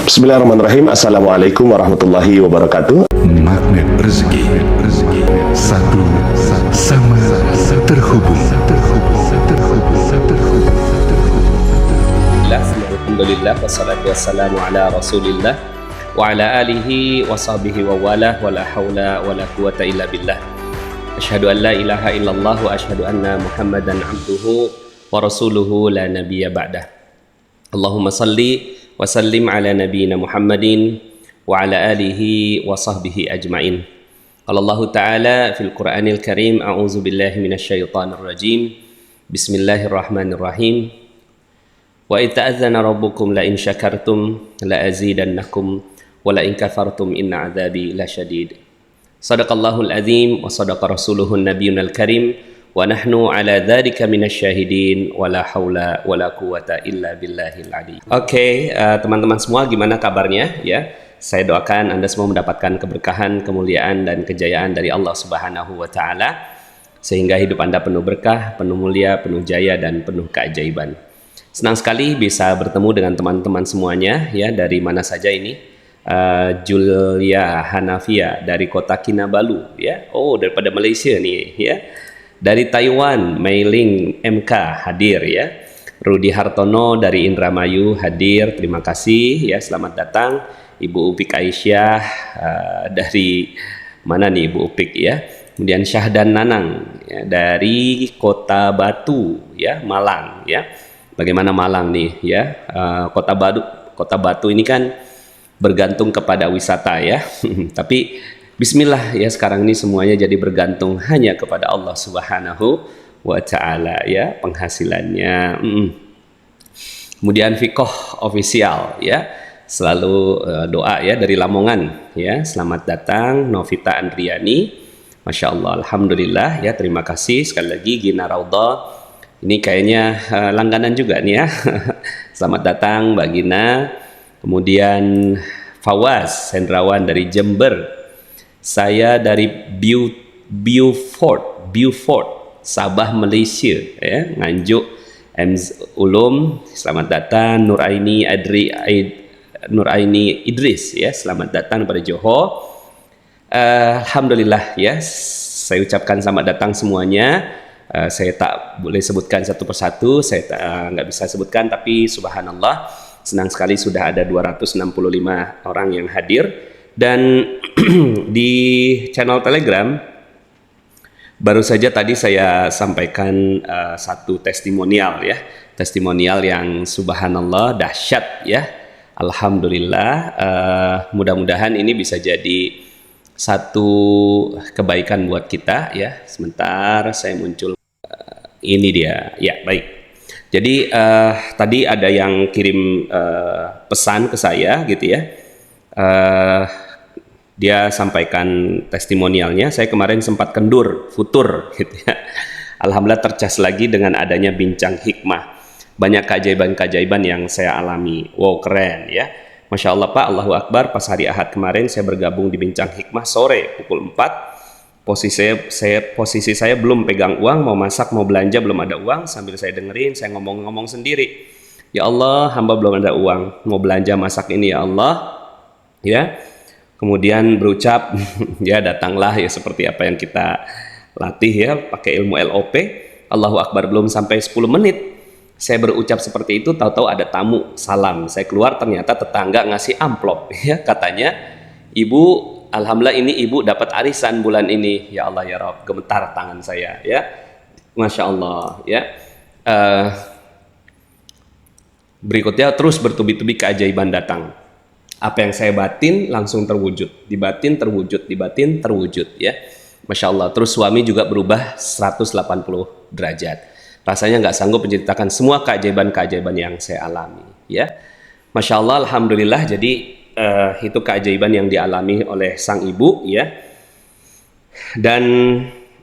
Bismillahirrahmanirrahim. Assalamualaikum warahmatullahi wabarakatuh. Magnet rezeki, satu sama terhubung. Alhamdulillah wassalatu wassalamu ala Rasulillah wa ala alihi wa sahbihi wa wala wa la haula wa la quwata illa billah. Asyhadu an la ilaha illallah wa asyhadu anna Muhammadan abduhu wa rasuluhu la nabiyya ba'dah. Allahumma salli wa sallim ala nabiyyina Muhammadin wa ala alihi wa sahbihi ajmain. Qala Allah Ta'ala fil Qur'anil Karim, a'udzu billahi minasyaitonir rajim. Bismillahirrahmanirrahim. Wa ita'adzana rabbukum la in syakartum la azidannakum wa la in kafartum inna adzabi lasyadid. Sadaqallahul azim wa sadaqa rasuluhun nabiyunal karim wa nahnu ala dzalika minasyahidin wa la haula wa la quwata illa billahil ali. Oke, teman-teman semua, gimana kabarnya ya? Saya doakan Anda semua mendapatkan keberkahan, kemuliaan dan kejayaan dari Allah Subhanahu wa taala sehingga hidup Anda penuh berkah, penuh mulia, penuh jaya dan penuh keajaiban. Senang sekali bisa bertemu dengan teman-teman semuanya ya, dari mana saja ini. Julia Hanafia dari kota Kinabalu ya. Oh, daripada Malaysia nih ya. Dari Taiwan, Meiling MK hadir ya. Rudi Hartono dari Indramayu hadir. Terima kasih ya, selamat datang. Ibu Upik Aisyah dari mana nih Ibu Upik ya. Kemudian Syahdan Nanang ya, dari Kota Batu ya, Malang ya. Bagaimana Malang nih ya, Kota Batu ini kan bergantung kepada wisata ya. Tapi bismillah ya, sekarang ini semuanya jadi bergantung hanya kepada Allah Subhanahu wa taala ya, penghasilannya. Kemudian Fikoh Official ya, selalu doa ya dari Lamongan ya. Selamat datang Novita Andriani. Masya Allah, alhamdulillah ya, terima kasih sekali lagi. Gina Raudha, ini kayaknya langganan juga nih ya. Selamat datang Mbak Gina. Kemudian Fawaz Hendrawan dari Jember. Saya dari Beaufort, Sabah, Malaysia ya. Nganjuk Ulum, selamat datang. Nuraini Idris ya, selamat datang pada Johor. Alhamdulillah ya, saya ucapkan selamat datang semuanya. Saya tak boleh sebutkan satu persatu, saya nggak bisa sebutkan, tapi subhanallah, senang sekali sudah ada 265 orang yang hadir. Dan di channel Telegram baru saja tadi saya sampaikan satu testimonial ya, testimonial yang subhanallah dahsyat ya. Alhamdulillah, mudah-mudahan ini bisa jadi satu kebaikan buat kita ya. Sebentar saya muncul, ini dia ya, baik. Jadi tadi ada yang kirim pesan ke saya gitu ya. Dia sampaikan testimonialnya. Saya kemarin sempat futur gitu ya. Alhamdulillah tercas lagi dengan adanya bincang hikmah. Banyak keajaiban-keajaiban yang saya alami. Wow, keren ya. Masya Allah Pak, Allahu Akbar. Pas hari Ahad kemarin saya bergabung di bincang hikmah sore pukul 4. Posisi saya belum pegang uang, mau masak, mau belanja, belum ada uang. Sambil saya dengerin, saya ngomong-ngomong sendiri. Ya Allah, hamba belum ada uang, mau belanja masak ini ya Allah. Ya, kemudian berucap, ya datanglah ya seperti apa yang kita latih ya, pakai ilmu LOP. Allahu Akbar, belum sampai 10 menit. Saya berucap seperti itu, tahu-tahu ada tamu salam. Saya keluar, ternyata tetangga ngasih amplop ya, katanya, Ibu, alhamdulillah ini ibu dapat arisan bulan ini. Ya Allah ya Rabb, gemetar tangan saya ya. Masya Allah ya. Berikutnya terus bertubi-tubi keajaiban datang. Apa yang saya batin langsung terwujud, dibatin terwujud, dibatin terwujud ya. Masya Allah. Terus suami juga berubah 180 derajat. Rasanya nggak sanggup menceritakan semua keajaiban-keajaiban yang saya alami ya. Masya Allah, alhamdulillah. Jadi itu keajaiban yang dialami oleh sang ibu ya. Dan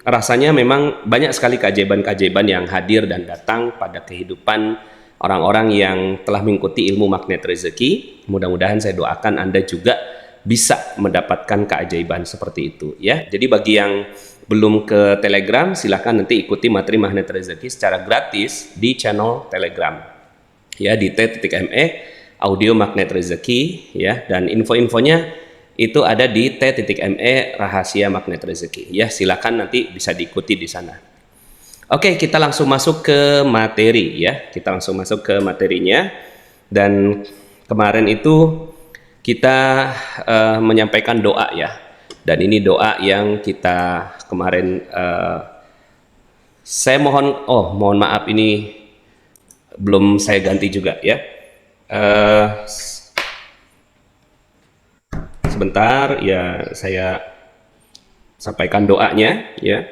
rasanya memang banyak sekali keajaiban-keajaiban yang hadir dan datang pada kehidupan orang-orang yang telah mengikuti ilmu magnet rezeki. Mudah-mudahan saya doakan Anda juga bisa mendapatkan keajaiban seperti itu ya. Jadi bagi yang belum ke Telegram, silahkan nanti ikuti materi magnet rezeki secara gratis di channel Telegram ya, di t.me audio Magnet Rezeki ya, dan info-infonya itu ada di t.me rahasia Magnet Rezeki ya, silakan nanti bisa diikuti di sana. Oke, kita langsung masuk ke materi ya, kita langsung masuk ke materinya. Dan kemarin itu kita menyampaikan doa ya, dan ini doa yang kita kemarin saya mohon maaf, ini belum saya ganti juga ya. Sebentar ya, saya sampaikan doanya ya.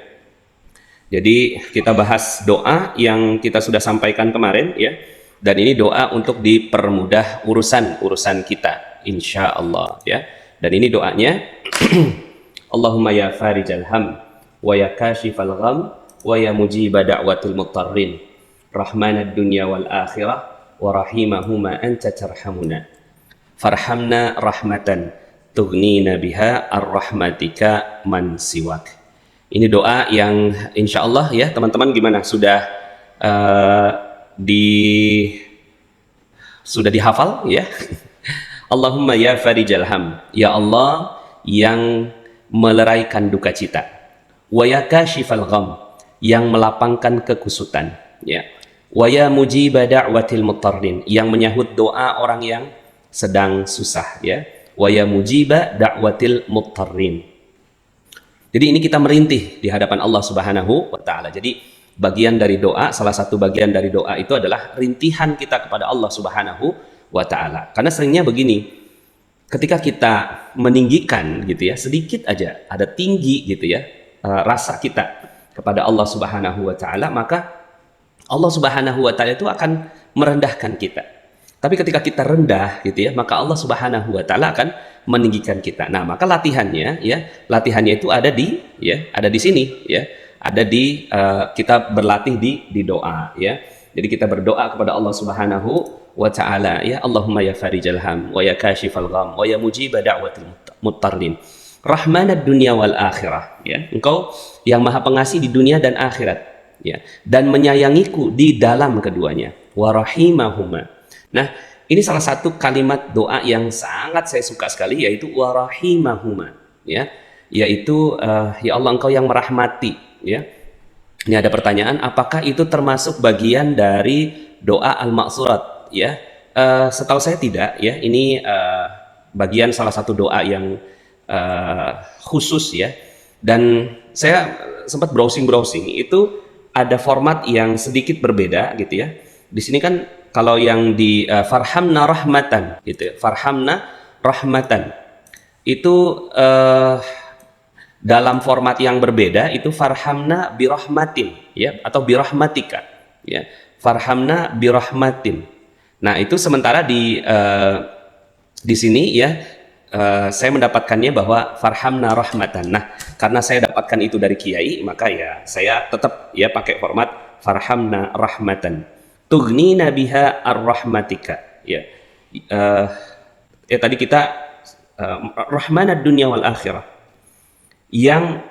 Jadi kita bahas doa yang kita sudah sampaikan kemarin ya, dan ini doa untuk dipermudah urusan kita insya Allah ya. Dan ini doanya Allahumma ya farijal ham wa ya kashifal gham wa ya mujiba da'watil mutarrin rahmanad dunya wal akhirah wa rahimahuma anta tarhamuna farhamna rahmatan tughnina biha ar-rahmatika man siwak. Ini doa yang insya Allah ya teman-teman, gimana, sudah dihafal ya? Allahumma ya farijal ham, ya Allah yang meleraikan duka cita, wa ya kashifal gham, yang melapangkan kekusutan ya, wa ya mujiba da'watil mutarrin, yang menyahut doa orang yang sedang susah ya, wa ya mujiba da'watil mutarrin. Jadi ini kita merintih di hadapan Allah Subhanahu wa taala. Jadi bagian dari doa, salah satu bagian dari doa itu adalah rintihan kita kepada Allah Subhanahu wa taala. Karena seringnya begini, ketika kita meninggikan gitu ya, sedikit aja ada tinggi gitu ya, rasa kita kepada Allah Subhanahu wa taala, maka Allah Subhanahu wa taala itu akan merendahkan kita. Tapi ketika kita rendah gitu ya, maka Allah Subhanahu wa taala akan meninggikan kita. Nah, maka latihannya itu ada di sini ya. Ada di kita berlatih di doa ya. Jadi kita berdoa kepada Allah Subhanahu wa taala ya, Allahumma ya farijal ham wa ya kashifal gham wa ya mujiba da'watil mutarrin rahmanad dunya wal akhirah ya. Engkau yang maha pengasih di dunia dan akhirat ya, dan menyayangiku di dalam keduanya, wa rahimahuma. Nah, ini salah satu kalimat doa yang sangat saya suka sekali, yaitu wa rahimahuma ya, yaitu ya Allah engkau yang merahmati ya. Ini ada pertanyaan, apakah itu termasuk bagian dari doa al-ma'surat ya? Setahu saya tidak ya, ini bagian salah satu doa yang khusus ya. Dan saya sempat browsing itu ada format yang sedikit berbeda gitu ya. Di sini kan kalau yang di farhamna rahmatan gitu ya, farhamna rahmatan itu dalam format yang berbeda itu farhamna birahmatin ya, atau birahmatika ya, farhamna birahmatin. Nah, itu sementara di sini ya saya mendapatkannya bahwa farhamna rahmatan. Nah, karena saya dapatkan itu dari kiai, maka ya saya tetap ya pakai format farhamna rahmatan tughnina biha ar-rahmatika ya. Tadi kita rahmanad dunya wal akhirah, yang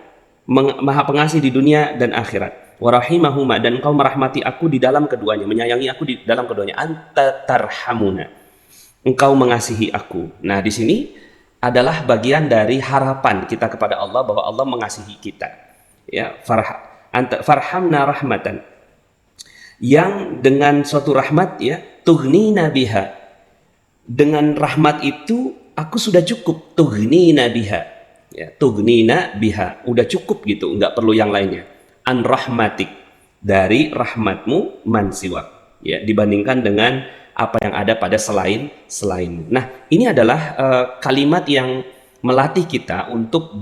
maha pengasih di dunia dan akhirat, wa rahimahuma, dan engkau merahmati aku di dalam keduanya, menyayangi aku di dalam keduanya, anta tarhamuna, engkau mengasihi aku. Nah, di sini adalah bagian dari harapan kita kepada Allah bahwa Allah mengasihi kita ya. Farhamna rahmatan, yang dengan suatu rahmat ya, tughnina biha, dengan rahmat itu aku sudah cukup, tughnina biha ya, tughnina biha, udah cukup gitu, nggak perlu yang lainnya. An rahmatik, dari rahmatmu, man siwak ya, dibandingkan dengan apa yang ada pada selainmu. Nah, ini adalah kalimat yang melatih kita untuk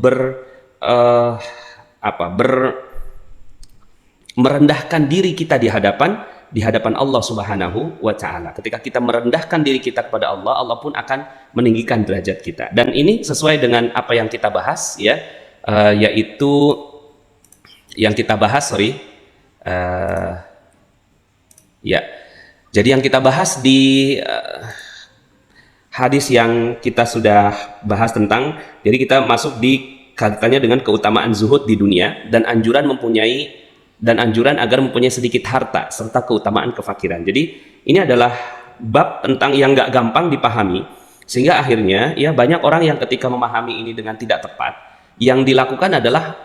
merendahkan diri kita di hadapan Allah Subhanahu wa taala. Ketika kita merendahkan diri kita kepada Allah, Allah pun akan meninggikan derajat kita. Dan ini sesuai dengan apa yang kita bahas ya, yaitu yang kita bahas jadi yang kita bahas di hadis yang kita sudah bahas tentang, jadi kita masuk di kaitannya dengan keutamaan zuhud di dunia dan anjuran agar mempunyai sedikit harta serta keutamaan kefakiran. Jadi ini adalah bab tentang yang nggak gampang dipahami, sehingga akhirnya ya banyak orang yang ketika memahami ini dengan tidak tepat, yang dilakukan adalah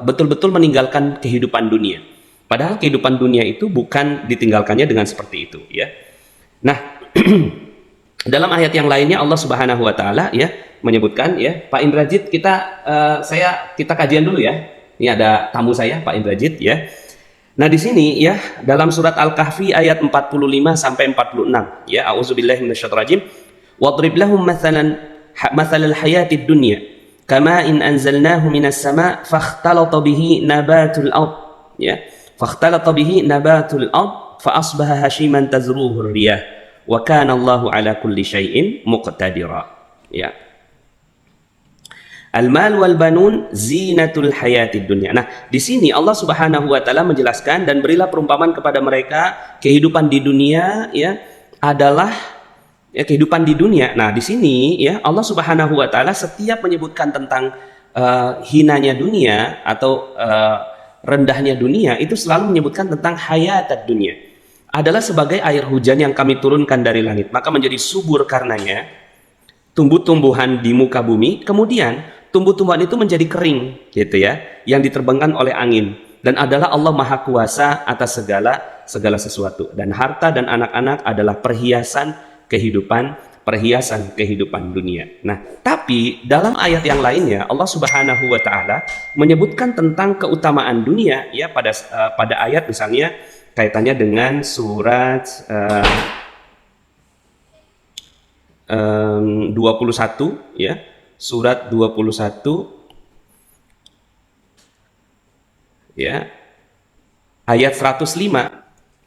betul-betul meninggalkan kehidupan dunia. Padahal kehidupan dunia itu bukan ditinggalkannya dengan seperti itu, ya. Nah, dalam ayat yang lainnya Allah Subhanahu wa taala ya menyebutkan, ya, Pak Indrajit, kita kajian dulu ya. Ini ada tamu saya, Pak Indrajit, ya. Nah, di sini ya dalam surat Al-Kahfi ayat 45 sampai 46, ya, auzubillahi minasyaitonir rajim. Wadrib lahum mathalal hayatid dunya kama in anzalnahu minas sama' fakhtalata bihi nabatul ard, ya. Fakhtalata bihi nabatul ard fa asbaha hashiman tazruhu riyah wa kana Allahu ala kulli syai'in muqtadira, ya. Al-mal wal banun zinatul hayatid dunya. Nah, di sini Allah Subhanahu wa taala menjelaskan, dan berilah perumpamaan kepada mereka kehidupan di dunia, ya, adalah ya, kehidupan di dunia. Nah, di sini ya Allah Subhanahu wa taala setiap menyebutkan tentang hinanya dunia atau rendahnya dunia, itu selalu menyebutkan tentang hayatad dunia. Adalah sebagai air hujan yang kami turunkan dari langit, maka menjadi subur karenanya tumbuh-tumbuhan di muka bumi, kemudian tumbuh-tumbuhan itu menjadi kering, gitu ya, yang diterbangkan oleh angin. Dan adalah Allah Maha Kuasa atas segala sesuatu. Dan harta dan anak-anak adalah perhiasan kehidupan dunia. Nah, tapi dalam ayat yang lainnya Allah Subhanahu wa taala menyebutkan tentang keutamaan dunia, ya, pada ayat misalnya kaitannya dengan surat 21, ya. Surat 21, ya, ayat 105.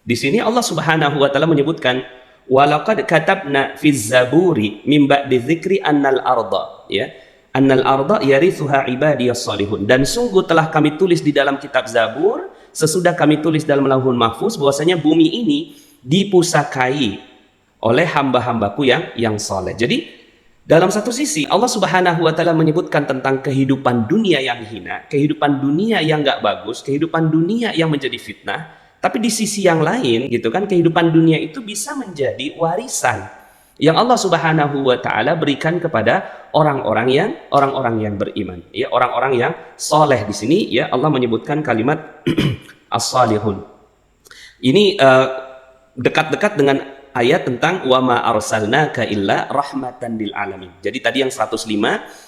Di sini Allah Subhanahu wa taala menyebutkan walaqad katabna fiz zaburi min ba'di dzikri annal arda, ya. Annal arda yarithuha ibadiyas salihun. Dan sungguh telah kami tulis di dalam kitab Zabur, sesudah kami tulis dalam Lauhul Mahfuz, bahwasanya bumi ini dipusakai oleh hamba-hambaku yang soleh. Jadi dalam satu sisi Allah Subhanahu wa taala menyebutkan tentang kehidupan dunia yang hina, kehidupan dunia yang nggak bagus, kehidupan dunia yang menjadi fitnah. Tapi di sisi yang lain, gitu kan, kehidupan dunia itu bisa menjadi warisan yang Allah Subhanahu wa taala berikan kepada orang-orang yang beriman, ya, orang-orang yang soleh. Di sini ya Allah menyebutkan kalimat as-salihun. Ini dekat-dekat dengan ayat tentang wa ma arsalnaka illa rahmatan lil alamin. Jadi tadi yang 105,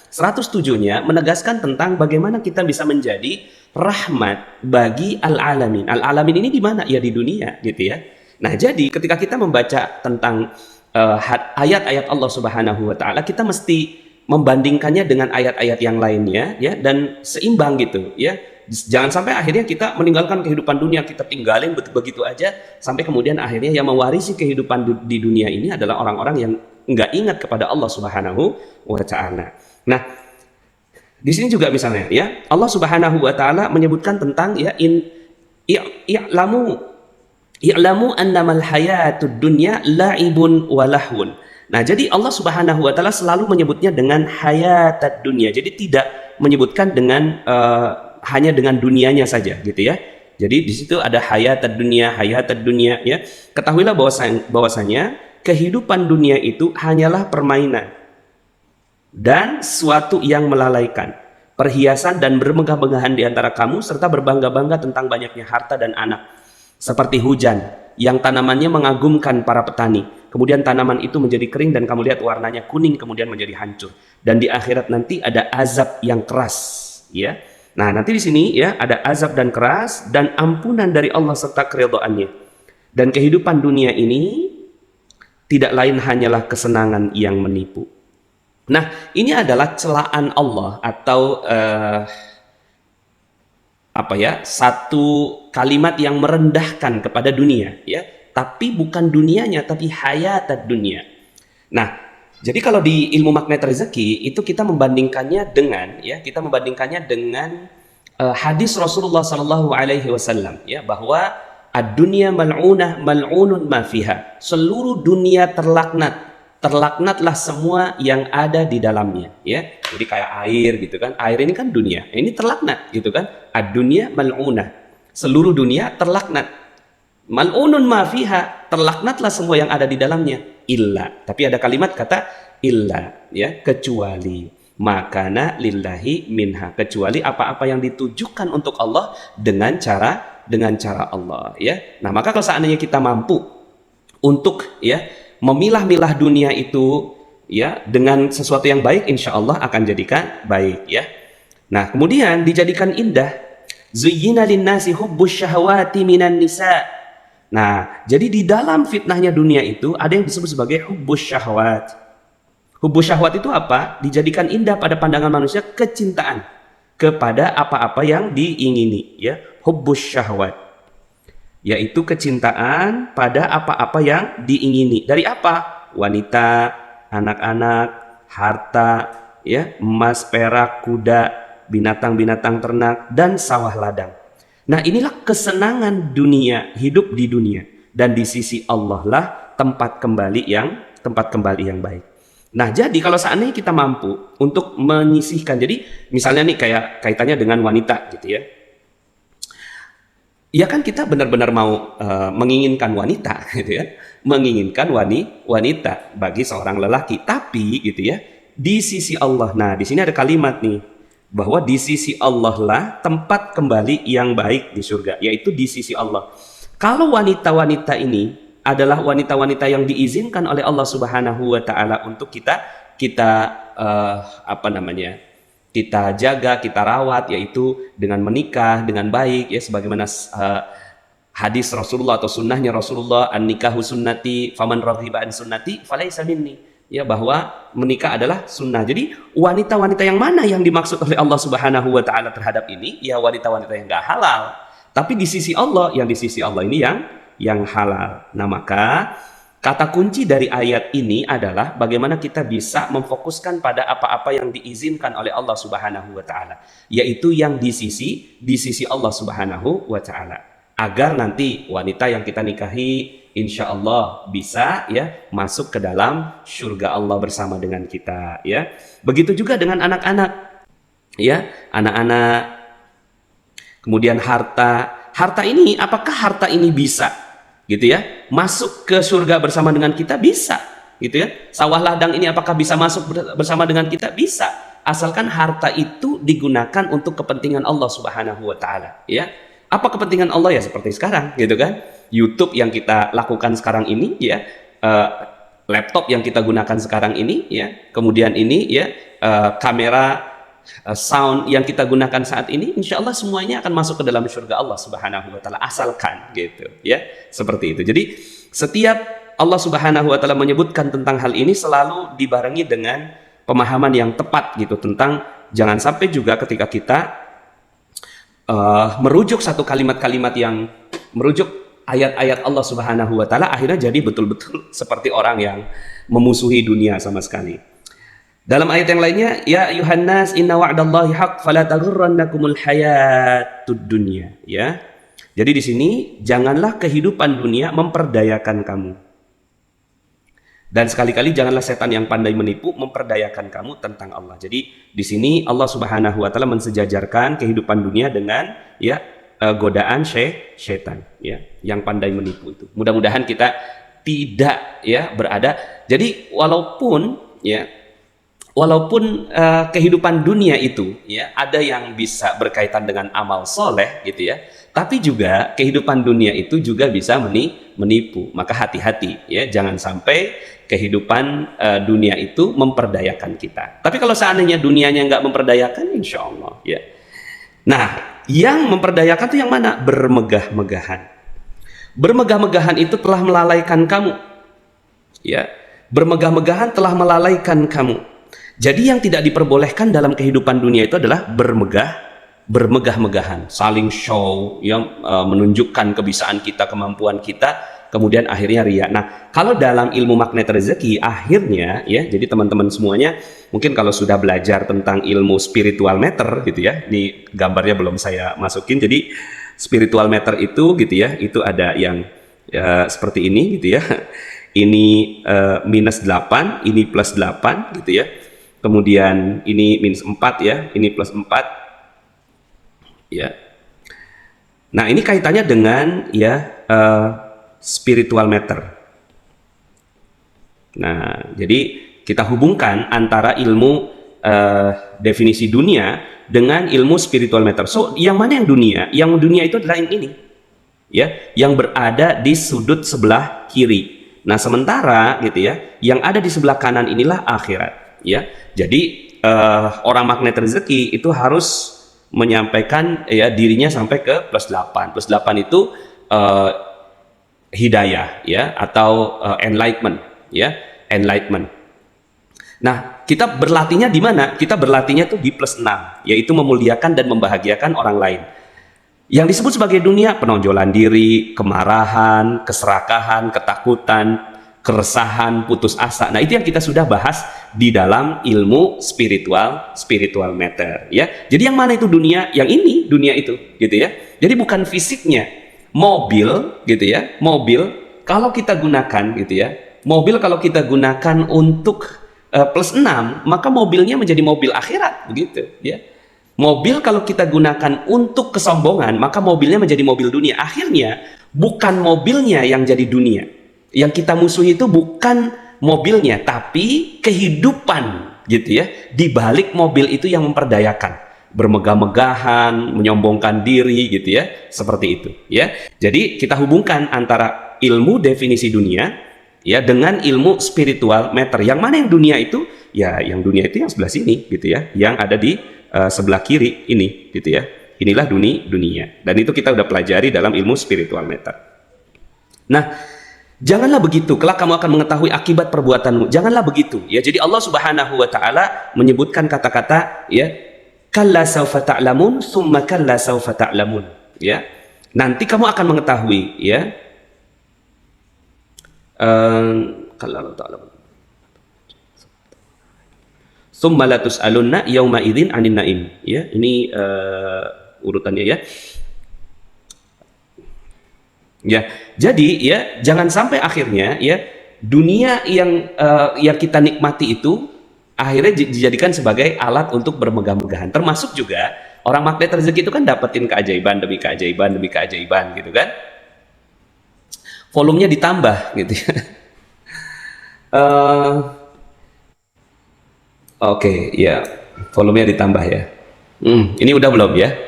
107-nya menegaskan tentang bagaimana kita bisa menjadi rahmat bagi al-alamin. Al-alamin ini di mana? Ya di dunia, gitu ya. Nah, jadi ketika kita membaca tentang ayat-ayat Allah Subhanahu wa taala, kita mesti membandingkannya dengan ayat-ayat yang lainnya, ya, dan seimbang gitu, ya. Jangan sampai akhirnya kita meninggalkan kehidupan dunia, kita tinggalin begitu aja, sampai kemudian akhirnya yang mewarisi kehidupan di dunia ini adalah orang-orang yang nggak ingat kepada Allah Subhanahu wa taala. Nah, di sini juga misalnya, ya, Allah Subhanahu wa taala menyebutkan tentang, ya, i'lamu annamal hayatud dunya la'ibun wa lahwun. Nah, jadi Allah Subhanahu wa taala selalu menyebutnya dengan hayatad dunya. Jadi tidak menyebutkan dengan hanya dengan dunianya saja, gitu ya. Jadi di situ ada hayatad dunya, ya. Ketahuilah bahwasanya kehidupan dunia itu hanyalah permainan dan suatu yang melalaikan, perhiasan dan bermegah-megahan di antara kamu, serta berbangga-bangga tentang banyaknya harta dan anak, seperti hujan yang tanamannya mengagumkan para petani. Kemudian tanaman itu menjadi kering dan kamu lihat warnanya kuning kemudian menjadi hancur. Dan di akhirat nanti ada azab yang keras, ya. Nah, nanti di sini, ya, ada azab dan keras dan ampunan dari Allah serta keridhaannya. Dan kehidupan dunia ini tidak lain hanyalah kesenangan yang menipu. Nah, ini adalah celaan Allah atau satu kalimat yang merendahkan kepada dunia, ya. Tapi bukan dunianya, tapi hayatad dunia. Nah, jadi kalau di ilmu magnet rezeki itu kita membandingkannya dengan, ya, hadis Rasulullah Sallallahu Alaihi Wasallam, ya, bahwa ad-dunya mal'unah mal'unun ma fiha. Seluruh dunia terlaknatlah semua yang ada di dalamnya, ya. Jadi kayak air, gitu kan. Air ini kan dunia, ini terlaknat, gitu kan. Ad-dunya mal'unah. Seluruh dunia terlaknat. Mal'unun ma fiha. terlaknatlah semua yang ada di dalamnya. Illa, tapi ada kalimat kata illa, ya, kecuali makana lillahi minha, kecuali apa-apa yang ditujukan untuk Allah dengan cara Allah, ya. Nah, maka kalau seandainya kita mampu untuk, ya, memilah-milah dunia itu, ya, dengan sesuatu yang baik, insya Allah akan jadikan baik, ya. Nah, kemudian dijadikan indah. Zuyyina linnasi hubbus syahawati minan nisa. Nah, jadi di dalam fitnahnya dunia itu ada yang disebut sebagai hubbus syahwat. Hubbus syahwat itu apa? Dijadikan indah pada pandangan manusia kecintaan kepada apa-apa yang diingini, ya. Hubbus syahwat, yaitu kecintaan pada apa-apa yang diingini. Dari apa? Wanita, anak-anak, harta, ya, emas, perak, kuda, binatang-binatang ternak, dan sawah ladang. Nah, inilah kesenangan dunia, hidup di dunia, dan di sisi Allah lah tempat kembali yang baik. Nah, jadi kalau seandainya kita mampu untuk menyisihkan, jadi misalnya nih kayak kaitannya dengan wanita gitu ya. Ya kan kita benar-benar mau menginginkan wanita gitu ya. Menginginkan wanita bagi seorang lelaki, tapi gitu ya, di sisi Allah. Nah, di sini ada kalimat nih bahwa di sisi Allah lah tempat kembali yang baik di surga, yaitu di sisi Allah. Kalau wanita-wanita ini adalah wanita-wanita yang diizinkan oleh Allah Subhanahu wa taala untuk kita kita jaga, kita rawat, yaitu dengan menikah dengan baik, ya, sebagaimana hadis Rasulullah atau sunnahnya Rasulullah, an-nikahu sunnati faman raghiba an sunnati falaysa minni, ya, bahwa menikah adalah sunnah. Jadi wanita-wanita yang mana yang dimaksud oleh Allah Subhanahu wa taala terhadap ini? Ya, wanita-wanita yang enggak halal. Tapi di sisi Allah, yang di sisi Allah ini yang halal. Nah, maka kata kunci dari ayat ini adalah bagaimana kita bisa memfokuskan pada apa-apa yang diizinkan oleh Allah Subhanahu wa taala, yaitu yang di sisi Allah Subhanahu wa taala, agar nanti wanita yang kita nikahi insya Allah bisa, ya, masuk ke dalam surga Allah bersama dengan kita, ya. Begitu juga dengan anak-anak, ya, anak-anak. Kemudian harta ini, apakah harta ini bisa gitu ya masuk ke surga bersama dengan kita? Bisa, gitu ya. Sawah ladang ini apakah bisa masuk bersama dengan kita? Bisa, asalkan harta itu digunakan untuk kepentingan Allah Subhanahu wa taala, ya. Apa kepentingan Allah? Ya seperti sekarang gitu kan, YouTube yang kita lakukan sekarang ini, ya, laptop yang kita gunakan sekarang ini, ya, kemudian ini, ya, kamera, sound yang kita gunakan saat ini, insya Allah semuanya akan masuk ke dalam surga Allah Subhanahu wa taala, asalkan gitu, ya, seperti itu. Jadi setiap Allah Subhanahu wa taala menyebutkan tentang hal ini selalu dibarengi dengan pemahaman yang tepat gitu, tentang jangan sampai juga ketika kita merujuk satu kalimat-kalimat yang merujuk ayat-ayat Allah Subhanahu wa taala, akhirnya jadi betul-betul seperti orang yang memusuhi dunia sama sekali. Dalam ayat yang lainnya, ya ayuhan nas inna wa'dallahi haq fala taghurrannakumul hayatud dunya, ya. Jadi di sini janganlah kehidupan dunia memperdayakan kamu. Dan sekali-kali janganlah setan yang pandai menipu memperdayakan kamu tentang Allah. Jadi di sini Allah Subhanahu wa taala mensejajarkan kehidupan dunia dengan, ya, godaan syaitan, ya, yang pandai menipu itu. Mudah-mudahan kita tidak, ya, berada. Jadi walaupun kehidupan dunia itu, ya, ada yang bisa berkaitan dengan amal soleh gitu ya, tapi juga kehidupan dunia itu juga bisa menipu. Maka hati-hati, ya, jangan sampai kehidupan dunia itu memperdayakan kita. Tapi kalau seandainya dunianya nggak memperdayakan, insya Allah, ya. Nah, yang memperdayakan itu yang mana? Bermegah-megahan. Bermegah-megahan itu telah melalaikan kamu, ya. Bermegah-megahan telah melalaikan kamu. Jadi yang tidak diperbolehkan dalam kehidupan dunia itu adalah bermegah-megahan, saling show, yang menunjukkan kebisaan kita, kemampuan kita, kemudian akhirnya ria. Nah, kalau dalam ilmu magnet rezeki, akhirnya, ya, jadi teman-teman semuanya mungkin kalau sudah belajar tentang ilmu spiritual meter gitu ya, ini gambarnya belum saya masukin. Jadi spiritual meter itu gitu ya, itu ada yang seperti ini gitu ya. Ini -8, ini +8 gitu ya. Kemudian ini -4 ya, ini +4 ya. Nah, ini kaitannya dengan, ya, spiritual matter. Nah, jadi kita hubungkan antara ilmu definisi dunia dengan ilmu spiritual matter. So, yang mana yang dunia? Yang dunia itu adalah yang ini, ya, yang berada di sudut sebelah kiri. Nah, sementara gitu ya, yang ada di sebelah kanan inilah akhirat, ya. Jadi orang magnet rezeki itu harus menyampaikan ya dirinya sampai ke +8. +8 itu hidayah, ya, atau enlightenment, ya, enlightenment. Nah, kita berlatihnya di mana? Kita berlatihnya tuh di +6, yaitu memuliakan dan membahagiakan orang lain. Yang disebut sebagai dunia, penonjolan diri, kemarahan, keserakahan, ketakutan, keresahan, putus asa. Nah, itu yang kita sudah bahas di dalam ilmu spiritual matter, ya. Jadi yang mana itu dunia? Yang ini dunia itu, gitu ya. Jadi bukan fisiknya. Mobil, gitu ya. Mobil kalau kita gunakan, gitu ya. Mobil kalau kita gunakan untuk +6, maka mobilnya menjadi mobil akhirat, begitu, ya. Mobil kalau kita gunakan untuk kesombongan, maka mobilnya menjadi mobil dunia. Akhirnya bukan mobilnya yang jadi dunia. Yang kita musuhi itu bukan mobilnya, tapi kehidupan, gitu ya. Di balik mobil itu yang memperdayakan, bermegah-megahan, menyombongkan diri, gitu ya. Seperti itu, ya. Jadi kita hubungkan antara ilmu definisi dunia, ya, dengan ilmu spiritual matter. Yang mana yang dunia itu? Ya, yang dunia itu yang sebelah sini, gitu ya. Yang ada di sebelah kiri ini, gitu ya. Inilah dunia. Dan itu kita udah pelajari dalam ilmu spiritual matter. Nah, janganlah begitu, kelak kamu akan mengetahui akibat perbuatanmu. Janganlah begitu, ya. Jadi Allah Subhanahu wa taala menyebutkan kata-kata, ya, kalla saufa ta'lamun, tsumma kalla saufa ta'lamun, ya. Nanti kamu akan mengetahui, ya. Kalla ta'lamun. Tsumma la tus'alunna yauma idzin 'anin na'im, ya. Ini urutannya, ya. Ya, jadi ya jangan sampai akhirnya ya dunia yang kita nikmati itu akhirnya dijadikan sebagai alat untuk bermegah-megahan. Termasuk juga orang magnet rezeki itu kan dapetin keajaiban demi keajaiban demi keajaiban, gitu kan. Volumenya ditambah, gitu ya. Oke, ya, volumenya ditambah ya. Ini udah belum ya?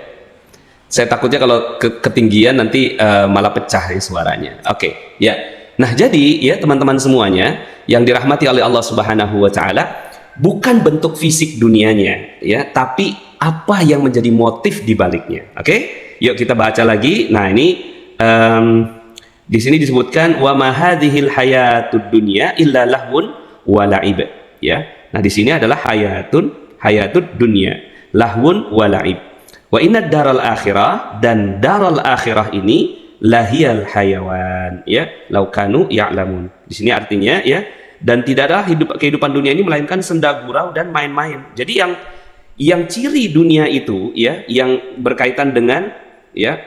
Saya takutnya kalau ketinggian nanti malah pecah ya suaranya. Oke, ya. Nah, jadi ya teman-teman semuanya yang dirahmati oleh Allah Subhanahu wa taala, bukan bentuk fisik dunianya, ya, tapi apa yang menjadi motif di baliknya. Oke? Yuk kita baca lagi. Nah, ini di sini disebutkan wa ma hadhil hayatud dunya illa lahwun wa la'ib, ya. Nah, di sini adalah hayatud dunya, lahwun wa la'ib. Wa inna daral akhirah, dan daral akhirah ini lahiyal hayawan, ya, laukanu ya'lamun. Di sini artinya, ya, dan tidaklah kehidupan dunia ini melainkan senda gurau dan main-main. Jadi yang ciri dunia itu, ya, yang berkaitan dengan, ya,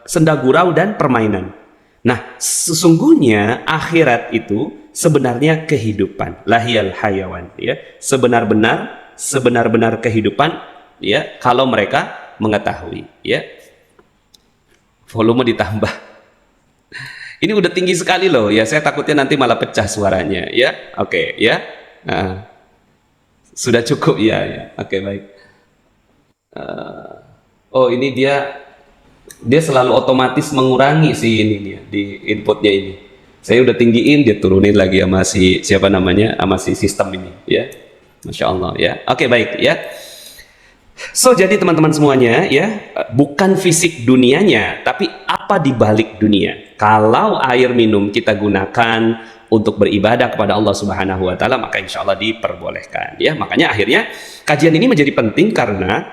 senda gurau dan permainan. Nah, sesungguhnya akhirat itu sebenarnya kehidupan, lahiyal hayawan, ya, sebenar-benar kehidupan, ya, kalau mereka mengetahui, ya. Volume ditambah. Ini udah tinggi sekali loh, ya. Saya takutnya nanti malah pecah suaranya, ya. Oke, ya. Sudah cukup, ya. Oke, baik. Oh, ini dia selalu otomatis mengurangi sih ini dia di inputnya ini. Saya udah tinggiin, dia turunin lagi sama si siapa namanya, sama si sistem ini, ya. Masya Allah, ya. Oke, baik, ya. So, jadi teman-teman semuanya, ya, bukan fisik dunianya, tapi apa di balik dunia. Kalau air minum kita gunakan untuk beribadah kepada Allah Subhanahu wa taala, maka insya Allah diperbolehkan, ya. Makanya akhirnya kajian ini menjadi penting karena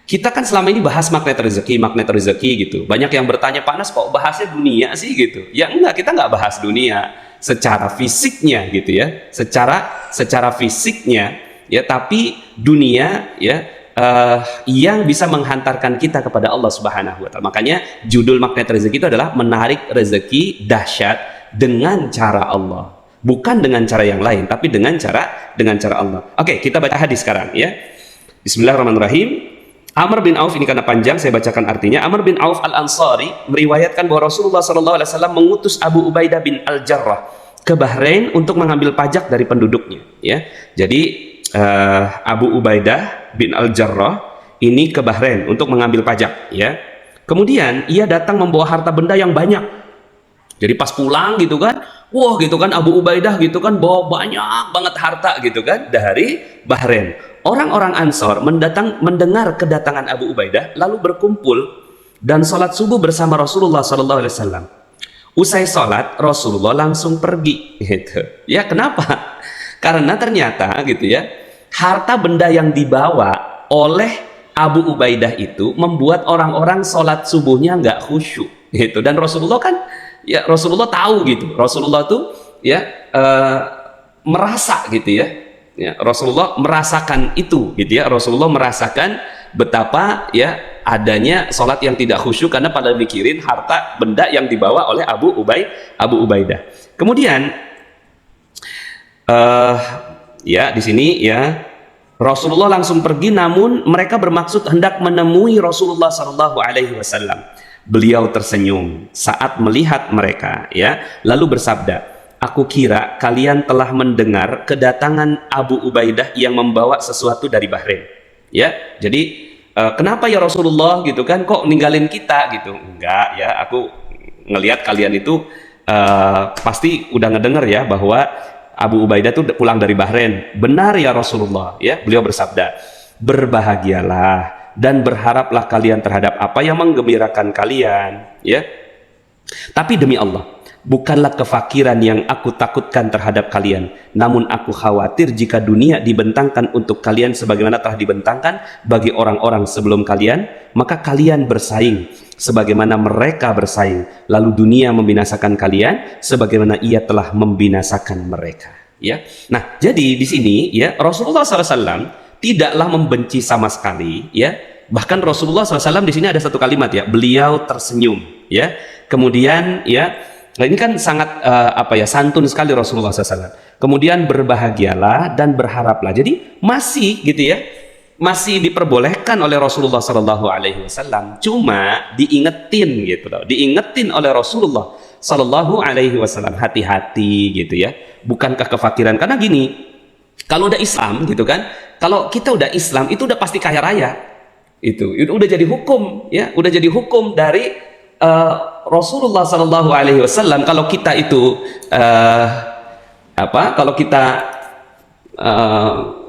kita kan selama ini bahas magnet rezeki gitu. Banyak yang bertanya, Pak Nas, kok bahasnya dunia sih gitu? Ya enggak, kita nggak bahas dunia secara fisiknya gitu ya, secara fisiknya, ya, tapi dunia, ya, yang bisa menghantarkan kita kepada Allah Subhanahu wa taala. Makanya judul magnet rezeki itu adalah menarik rezeki dahsyat dengan cara Allah, bukan dengan cara yang lain, tapi dengan cara Allah. Oke, kita baca hadis sekarang, ya. Bismillahirrahmanirrahim. Amr bin Auf, ini karena panjang saya bacakan artinya. Amr bin Auf Al-Ansari meriwayatkan bahwa Rasulullah SAW mengutus Abu Ubaidah bin Al-Jarrah ke Bahrain untuk mengambil pajak dari penduduknya. Ya, jadi Abu Ubaidah bin Al-Jarrah ini ke Bahrain untuk mengambil pajak. Ya, kemudian ia datang membawa harta benda yang banyak. Jadi pas pulang gitu kan, wah gitu kan Abu Ubaidah gitu kan bawa banyak banget harta gitu kan dari Bahrain. Orang-orang Ansor mendengar kedatangan Abu Ubaidah lalu berkumpul dan sholat subuh bersama Rasulullah SAW. Usai sholat Rasulullah langsung pergi gitu. Ya, kenapa? Karena ternyata gitu ya, harta benda yang dibawa oleh Abu Ubaidah itu membuat orang-orang sholat subuhnya nggak khusyuk gitu. Dan Rasulullah kan, ya Rasulullah tahu gitu. Rasulullah tuh ya merasa gitu ya. Ya, Rasulullah merasakan itu gitu ya. Rasulullah merasakan betapa ya adanya sholat yang tidak khusyuk karena pada mikirin harta benda yang dibawa oleh Abu Ubaidah. Kemudian ya di sini ya Rasulullah langsung pergi, namun mereka bermaksud hendak menemui Rasulullah SAW. Beliau tersenyum saat melihat mereka ya, lalu bersabda, "Aku kira kalian telah mendengar kedatangan Abu Ubaidah yang membawa sesuatu dari Bahrain." Ya, jadi kenapa ya Rasulullah gitu kan, kok ninggalin kita gitu? Enggak ya, aku ngelihat kalian itu pasti udah ngedenger ya bahwa Abu Ubaidah tuh pulang dari Bahrain. Benar ya Rasulullah ya. Beliau bersabda, "Berbahagialah dan berharaplah kalian terhadap apa yang menggembirakan kalian ya. Tapi demi Allah, bukanlah kefakiran yang aku takutkan terhadap kalian, namun aku khawatir jika dunia dibentangkan untuk kalian sebagaimana telah dibentangkan bagi orang-orang sebelum kalian, maka kalian bersaing sebagaimana mereka bersaing, lalu dunia membinasakan kalian sebagaimana ia telah membinasakan mereka." Ya. Nah, jadi di sini ya Rasulullah SAW tidaklah membenci sama sekali ya. Bahkan Rasulullah SAW di sini ada satu kalimat ya, beliau tersenyum ya. Kemudian ya, nah ini kan sangat santun sekali Rasulullah SAW. Kemudian berbahagialah dan berharaplah. Jadi masih gitu ya, masih diperbolehkan oleh Rasulullah SAW. Cuma diingetin gitu loh, diingetin oleh Rasulullah SAW, hati-hati gitu ya. Bukankah kefakiran? Karena gini, kalau udah Islam gitu kan, kalau kita udah Islam itu udah pasti kaya raya. Itu udah jadi hukum ya, udah jadi hukum dari Rasulullah SAW. Kalau kita itu kalau kita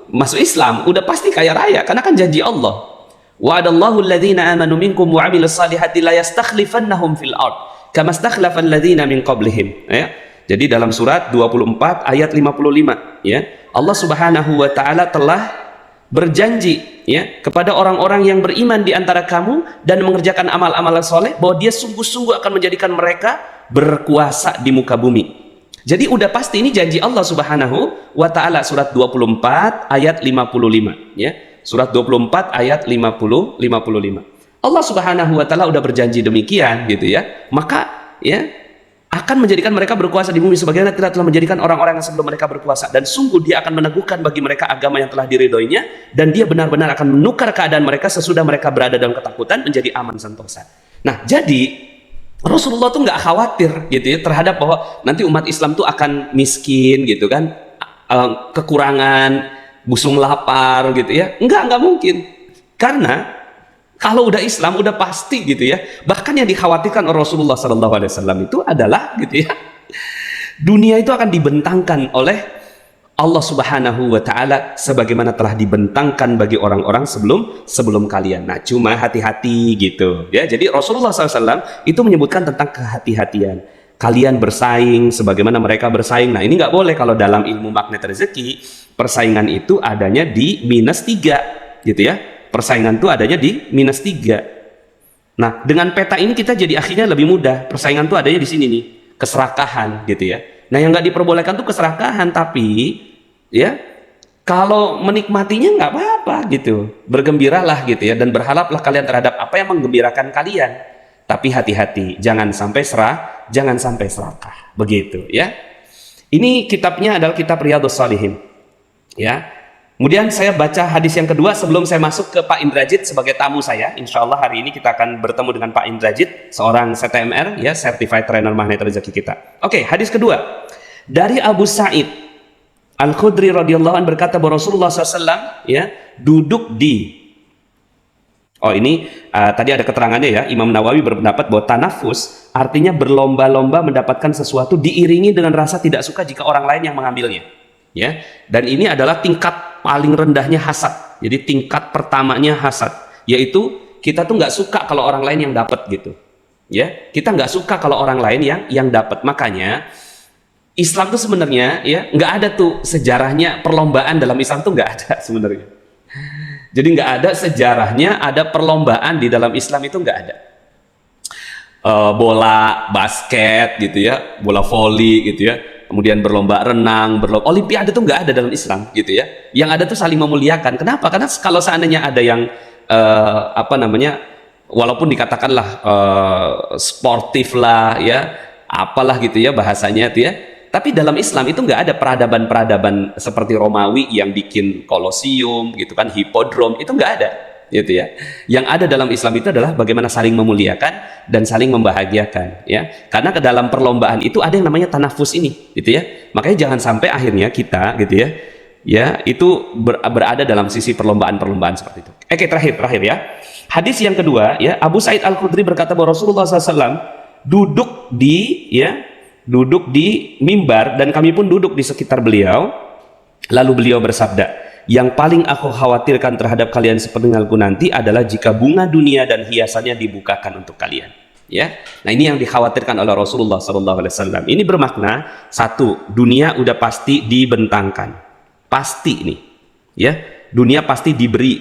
masuk Islam udah pasti kaya raya, karena kan janji Allah, wa'adallahu alladhina amanu minkum wa 'amilus salihati la yastakhlifannahum fil ard kama stakhlafa alladhina min qablihim ya. Jadi dalam surat 24 ayat 55 ya, Allah Subhanahu wa taala telah berjanji ya kepada orang-orang yang beriman di antara kamu dan mengerjakan amal-amal soleh bahwa dia sungguh-sungguh akan menjadikan mereka berkuasa di muka bumi. Jadi udah pasti ini janji Allah Subhanahu wa taala, surat 24 ayat 55 ya. Surat 24 ayat 55. Allah Subhanahu wa taala udah berjanji demikian gitu ya. Maka ya akan menjadikan mereka berkuasa di bumi sebagaimana telah menjadikan orang-orang yang sebelum mereka berkuasa, dan sungguh dia akan meneguhkan bagi mereka agama yang telah diridhoinya, dan dia benar-benar akan menukar keadaan mereka sesudah mereka berada dalam ketakutan menjadi aman sentosa. Nah, jadi Rasulullah tuh nggak khawatir gitu ya terhadap bahwa nanti umat Islam tuh akan miskin gitu kan, kekurangan, busung lapar gitu ya. Nggak mungkin. Karena kalau udah Islam udah pasti gitu ya. Bahkan yang dikhawatirkan oleh Rasulullah SAW itu adalah gitu ya, dunia itu akan dibentangkan oleh Allah Subhanahu wa taala sebagaimana telah dibentangkan bagi orang-orang sebelum kalian. Nah, cuma hati-hati gitu ya. Jadi Rasulullah SAW itu menyebutkan tentang kehati-hatian. Kalian bersaing sebagaimana mereka bersaing. Nah, ini nggak boleh. Kalau dalam ilmu magnet rezeki, persaingan itu adanya di -3 gitu ya. Persaingan itu adanya di -3. Nah, dengan peta ini kita jadi akhirnya lebih mudah. Persaingan itu adanya di sini nih, keserakahan gitu ya. Nah, yang nggak diperbolehkan tuh keserakahan, tapi ya kalau menikmatinya nggak apa-apa gitu. Bergembiralah gitu ya, dan berharaplah kalian terhadap apa yang menggembirakan kalian. Tapi hati-hati, jangan sampai jangan sampai serakah. Begitu ya. Ini kitabnya adalah kitab Riyadhus Shalihin. Ya. Kemudian saya baca hadis yang kedua sebelum saya masuk ke Pak Indrajit sebagai tamu saya. Insya Allah hari ini kita akan bertemu dengan Pak Indrajit, seorang CTMR, ya, Certified Trainer Magnet Rezeki kita. Oke, hadis kedua. Dari Abu Sa'id Al-Khudri radhiyallahu anhu berkata bahwa Rasulullah SAW, ya, duduk di... Oh, ini tadi ada keterangannya, ya. Imam Nawawi berpendapat bahwa tanafus artinya berlomba-lomba mendapatkan sesuatu diiringi dengan rasa tidak suka jika orang lain yang mengambilnya. Ya, dan ini adalah tingkat paling rendahnya hasad. Jadi tingkat pertamanya hasad, yaitu kita tuh nggak suka kalau orang lain yang dapat gitu. Ya, kita nggak suka kalau orang lain yang dapat. Makanya Islam tuh sebenarnya, ya, nggak ada tuh sejarahnya perlombaan dalam Islam tuh nggak ada sebenarnya. Jadi nggak ada sejarahnya ada perlombaan di dalam Islam itu nggak ada. Bola basket gitu ya, bola voli gitu ya. Kemudian berlomba renang, olimpiade itu nggak ada dalam Islam gitu ya. Yang ada tuh saling memuliakan. Kenapa? Karena kalau seandainya ada yang walaupun dikatakanlah sportif lah ya, apalah gitu ya bahasanya itu ya. Tapi dalam Islam itu nggak ada peradaban-peradaban seperti Romawi yang bikin kolosium gitu kan, hipodrom, itu nggak ada. Gitu ya. Yang ada dalam Islam itu adalah bagaimana saling memuliakan dan saling membahagiakan, ya. Karena ke dalam perlombaan itu ada yang namanya tanafus ini, gitu ya. Makanya jangan sampai akhirnya kita, gitu ya, ya itu berada dalam sisi perlombaan-perlombaan seperti itu. Oke, terakhir ya. Hadis yang kedua, ya, Abu Sa'id Al-Khudri berkata bahwa Rasulullah SAW duduk di mimbar dan kami pun duduk di sekitar beliau. Lalu beliau bersabda, yang paling aku khawatirkan terhadap kalian sepeninggalku nanti adalah jika bunga dunia dan hiasannya dibukakan untuk kalian. Ya, nah ini yang dikhawatirkan oleh Rasulullah SAW. Ini bermakna satu, dunia udah pasti dibentangkan, pasti ini, ya, dunia pasti diberi,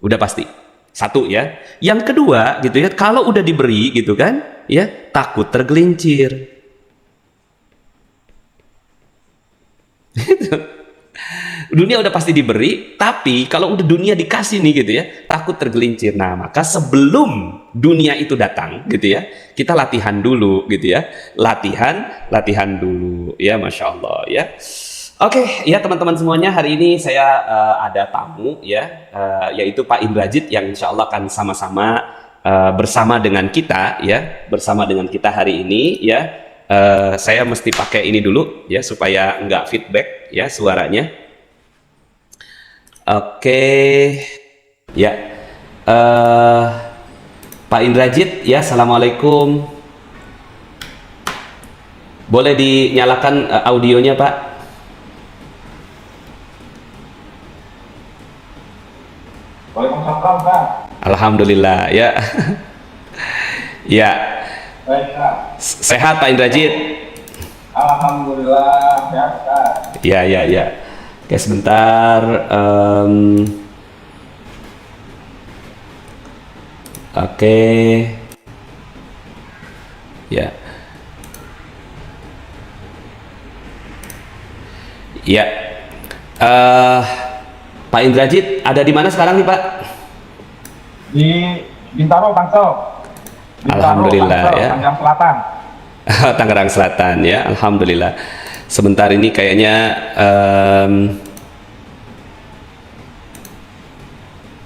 udah pasti. Satu ya. Yang kedua, gitu ya, kalau udah diberi, gitu kan, ya, takut tergelincir. Dunia udah pasti diberi, tapi kalau udah dunia dikasih nih gitu ya, takut tergelincir. Nah, maka sebelum dunia itu datang gitu ya, kita latihan dulu gitu ya, latihan dulu ya, Masya Allah ya. Oke, ya teman-teman semuanya, hari ini saya ada tamu ya, yaitu Pak Indrajit yang insya Allah akan sama-sama bersama dengan kita ya, bersama dengan kita hari ini ya. Saya mesti pakai ini dulu ya supaya nggak feedback ya suaranya. Oke, ya, Pak Indrajit, ya, assalamualaikum. Boleh dinyalakan audionya, Pak? Waalaikumsalam, Pak. Alhamdulillah, ya, ya. Baik, Pak. Sehat, Pak Indrajit? Alhamdulillah, sehat, Pak. Ya, ya, ya. Oke, sebentar. Oke. Ya. Ya. Pak Indrajit ada di mana sekarang nih, Pak? Di Bintaro, Tangsel. Alhamdulillah, ya. Tangerang Selatan. Tangerang Selatan, ya. Alhamdulillah. Sebentar ini kayaknya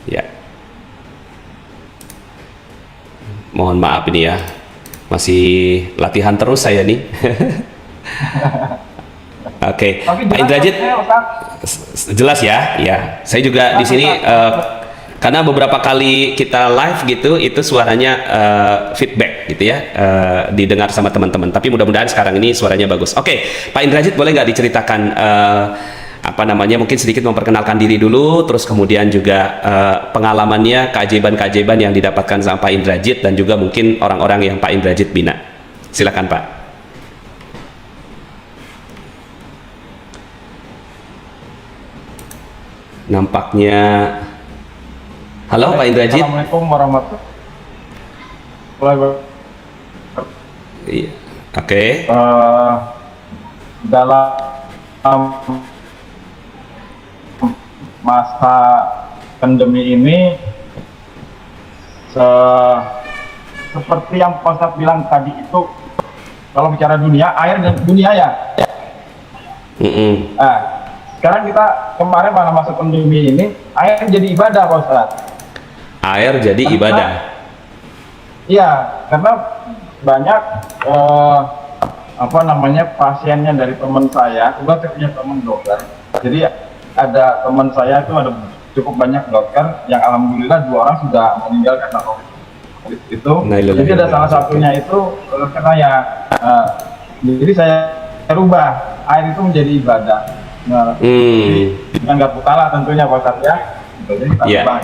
ya, mohon maaf ini ya, masih latihan terus saya nih. Oke, Pak Indrajit, jelas ya, ya. Saya juga di sini karena beberapa kali kita live gitu, itu suaranya feedback gitu ya, didengar sama teman-teman. Tapi mudah-mudahan sekarang ini suaranya bagus. Oke, Pak Indrajit, boleh nggak diceritakan mungkin sedikit memperkenalkan diri dulu, terus kemudian juga pengalamannya, keajaiban-keajaiban yang didapatkan sama Pak Indrajit dan juga mungkin orang-orang yang Pak Indrajit bina. Silakan, Pak. Nampaknya. Halo, Pak Indrajit. Assalamualaikum warahmatullahi wabarakatuh. Iya. Oke. Dalam masa pandemi ini, seperti yang Pak Ustadz bilang tadi itu, kalau bicara dunia, air dan dunia ya. sekarang kita kemarin malah masuk pandemi ini, air jadi ibadah Pak Ustadz. Air jadi ibadah. Iya, karena banyak pasiennya dari teman saya. Kebetulan saya punya teman dokter. Jadi ada teman saya itu ada cukup banyak dokter yang alhamdulillah 2 orang sudah meninggal karena COVID itu. Jadi ada salah satunya itu karena ya jadi saya rubah air itu menjadi ibadah. Nah, dengan garpu kala tentunya Pak Ustadz ya. Jadi kita rubah.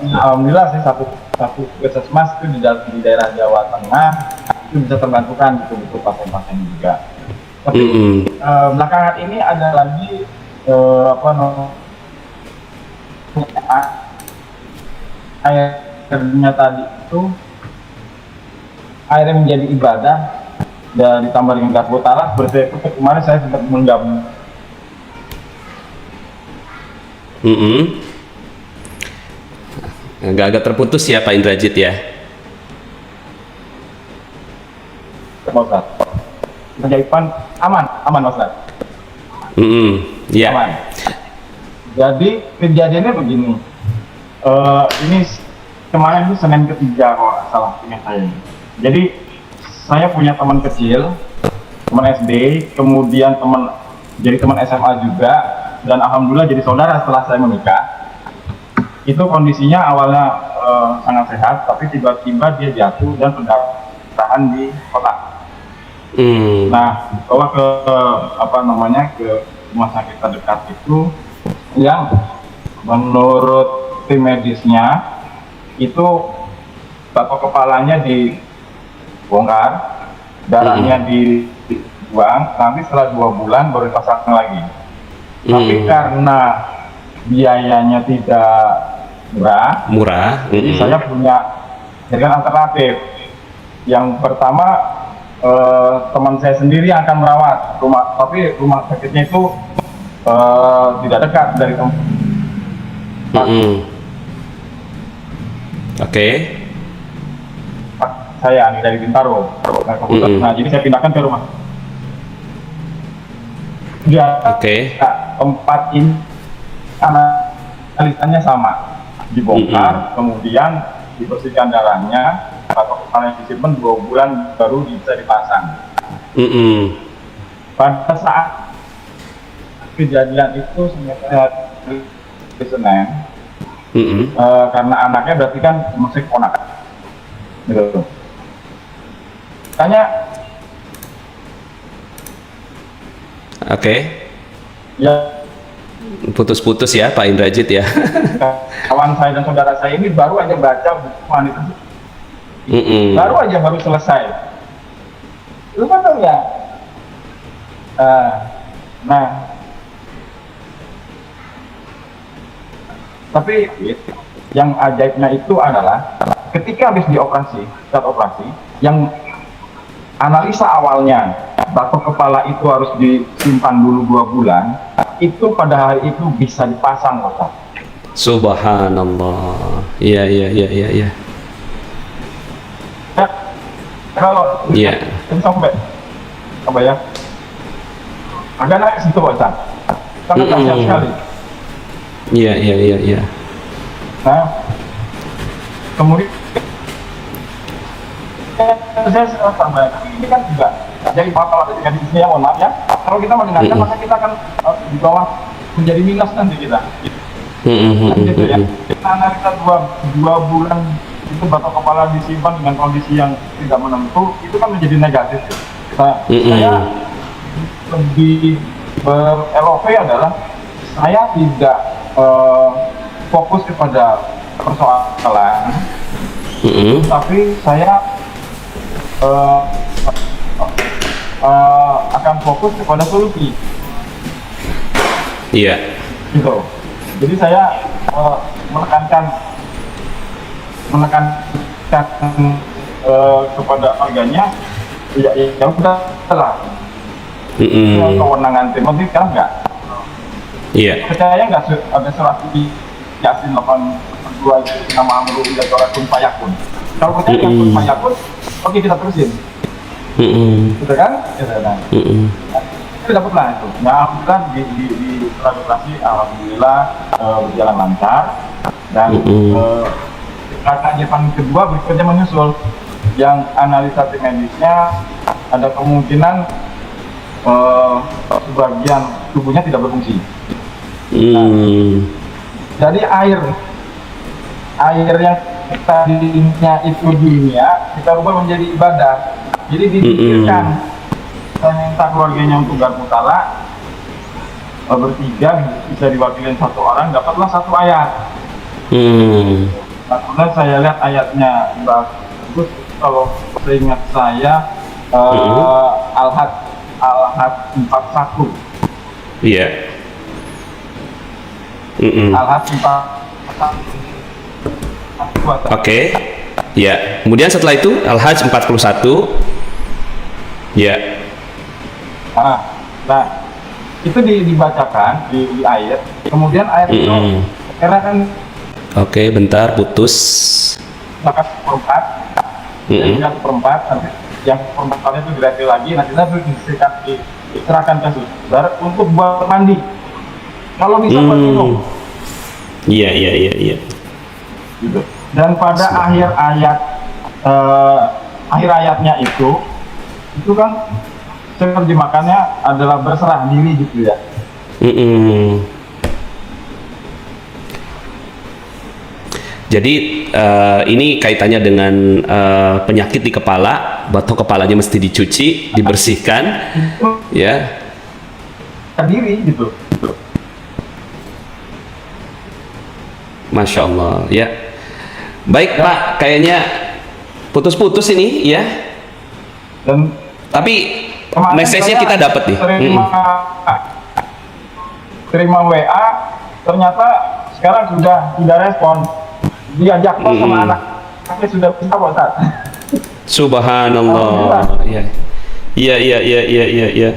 Alhamdulillah sih satu puskesmas itu di daerah Jawa Tengah itu bisa terbantukan gitu pasien-pasien juga. Tapi belakangan ini ada lagi airnya tadi itu air yang menjadi ibadah dan ditambah dengan garpu talas. Seperti itu kemarin saya sempat menggabung. Agak-agak terputus ya Pak Indrajit ya. Ustaz, penjaipan aman Ustaz. Iya. Aman. Jadi kejadiannya begini. Ini kemarin itu Senin ketiga kalau nggak salah ingat saya. Jadi saya punya teman kecil, teman SD, kemudian teman SMA juga, dan alhamdulillah jadi saudara setelah saya menikah. Itu kondisinya awalnya sangat sehat, tapi tiba-tiba dia jatuh dan pendarahan di kota. Nah, bawa ke ke rumah sakit terdekat itu, yang menurut tim medisnya itu batok kepalanya dibongkar, darahnya dibuang, nanti setelah 2 bulan baru dipasang lagi. Tapi karena biayanya tidak murah, jadi saya punya jaringan alternatif. Yang pertama teman saya sendiri yang akan merawat tapi rumah sakitnya itu tidak dekat dari tempat. Oke. Saya dari Bintaro. Nah, jadi saya pindahkan ke rumah. Tempat ini analisanya sama, dibongkar, kemudian dibersihkan darahnya, atau kepala yang disimpan 2 bulan baru bisa dipasang. Pada saat kejadian itu sebenarnya di Senin, karena anaknya berarti kan masih ponakan, gitu. Tanya. Ya. Putus-putus ya Pak Indrajit ya. Kawan saya dan saudara saya ini baru aja baca buku wanita. Baru selesai. Lu tahu ya? Nah, tapi yang ajaibnya itu adalah ketika habis saat operasi, yang analisa awalnya batok kepala itu harus disimpan dulu 2 bulan, itu pada hari itu bisa dipasang, Pak. Subhanallah. Iya. Ya, kalau sampai apa ya? Agak naik situ, Pak. Sangat dahsyat sekali. Iya. Nah, kemudian saya tambah, ini kan juga jadi masalah ketika di sini ya, mohon maaf ya. Kalau kita mendengarkan maka kita akan di bawah menjadi minus nanti kita. Gitu ya. Karena kita 2 bulan itu batok kepala disimpan dengan kondisi yang tidak menentu, itu kan menjadi negatif. Saya lebih ber-LOV adalah saya tidak fokus kepada persoalan, tapi saya akan fokus kepada solusi. Iya. Gitu. Jadi saya menekankan kepada warganya, ya udah lah. Kewenangan tim nanti kan enggak. Iya. Percaya nggak ada surat di Yasin 82 itu nama Amru ila Kun Fayakun. Kalau percaya Kun Fayakun, oke kita terusin. Gitu kan? Gitu kan. Saya dapatlah itu. Nah, alhamdulillah di transportasi alhamdulillah berjalan lancar dan kajian kedua berikutnya menyusul yang analisa tim medisnya ada kemungkinan sebagian tubuhnya tidak berfungsi. Nah, jadi air yang tadinya itu dunia kita ubah menjadi ibadah. Jadi dipikirkan saya minta keluarganya untuk garpu tala bertiga bisa diwakilin satu orang, dapatlah satu ayat. Nah, kemudian saya lihat ayatnya bagus, kalau seingat saya Al-Had 41. Iya. Al-Had 41. Oke. Ya. Kemudian setelah itu Al-Hajj 41. Ya. Nah, itu dibacakan di ayat. Kemudian ayat itu karena kan Oke, bentar putus. zakat seperempat, jadi yang seperempat, nanti yang seperempatnya itu direview lagi, nanti diserahkan ke suster untuk buat mandi. Kalau bisa buat minum. Iya. Gitu. Dan pada akhir ayatnya itu kan terjemahannya adalah berserah diri gitu ya. Jadi ini kaitannya dengan penyakit di kepala, batok kepalanya mesti dicuci, dibersihkan, ya. Diri gitu. Masya Allah, ya. Baik Pak, kayaknya putus-putus ini, ya. Dan tapi message-nya kita dapat nih. Terima WA, ternyata sekarang sudah respon. Diajak kos sama anak, tapi sudah bisa Pak Ustaz. Subhanallah. Iya.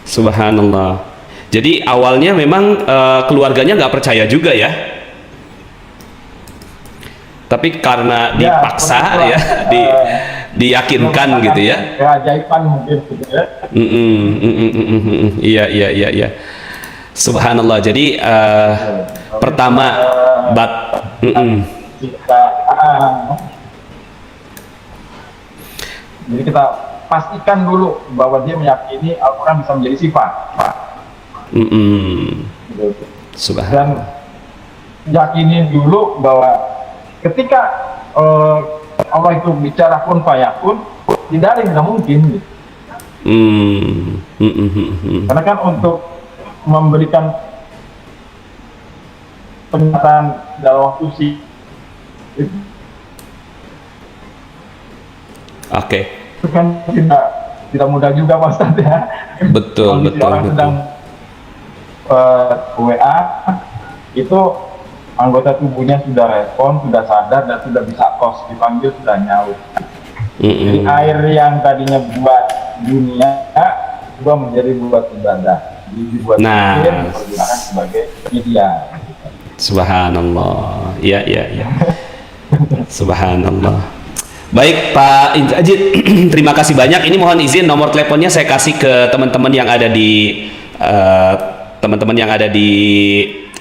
Subhanallah. Jadi awalnya memang keluarganya nggak percaya juga ya. Tapi karena dipaksa ya, diyakinkan gitu ya. Keajaiban mungkin gitu ya. Iya. Subhanallah. Jadi pertama jadi kita pastikan dulu bahwa dia meyakini Al-Quran bisa menjadi sifat. Subhanallah. Dan yakinin dulu bahwa ketika Allah itu bicara kun fayakun, tidak ada yang tidak mungkin. Karena kan untuk memberikan pernyataan dalam waktu Oke. itu kan tidak mudah juga Pak Ustaz ya. Betul. Sedang WA itu anggota tubuhnya sudah respon, sudah sadar dan sudah bisa kos, dipanggil sudah nyaut. Jadi air yang tadinya buat dunia juga menjadi buat ibadah. Dibuat digunakan sebagai media. Subhanallah. Iya. Subhanallah. Baik Pak Indrajit, terima kasih banyak. Ini mohon izin nomor teleponnya saya kasih ke teman-teman yang ada di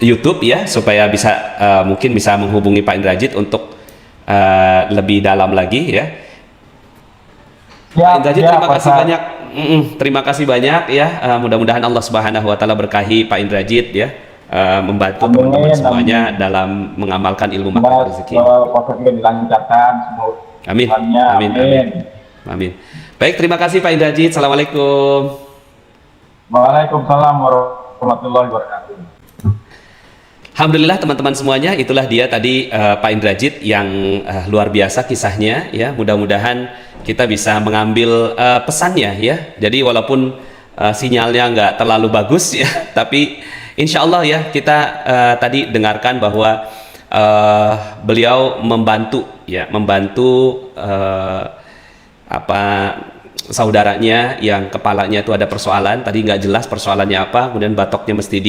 YouTube ya, supaya bisa mungkin bisa menghubungi Pak Indrajit untuk lebih dalam lagi ya. Pak Indrajit, terima kasih banyak. Terima kasih banyak ya. Mudah-mudahan Allah Subhanahu wa taala berkahi Pak Indrajit ya, membantu teman-teman semuanya dalam mengamalkan ilmu makan rezeki. Prosesnya dilancarkan semua. Amin. Baik, terima kasih Pak Indrajit. Assalamualaikum. Waalaikumsalam warahmatullahi wabarakatuh. Alhamdulillah teman-teman semuanya, itulah dia tadi Pak Indrajit yang luar biasa kisahnya ya. Mudah-mudahan kita bisa mengambil pesannya ya. Jadi walaupun sinyalnya nggak terlalu bagus ya, tapi insya Allah ya kita tadi dengarkan bahwa beliau membantu saudaranya yang kepalanya itu ada persoalan, tadi nggak jelas persoalannya apa, kemudian batoknya mesti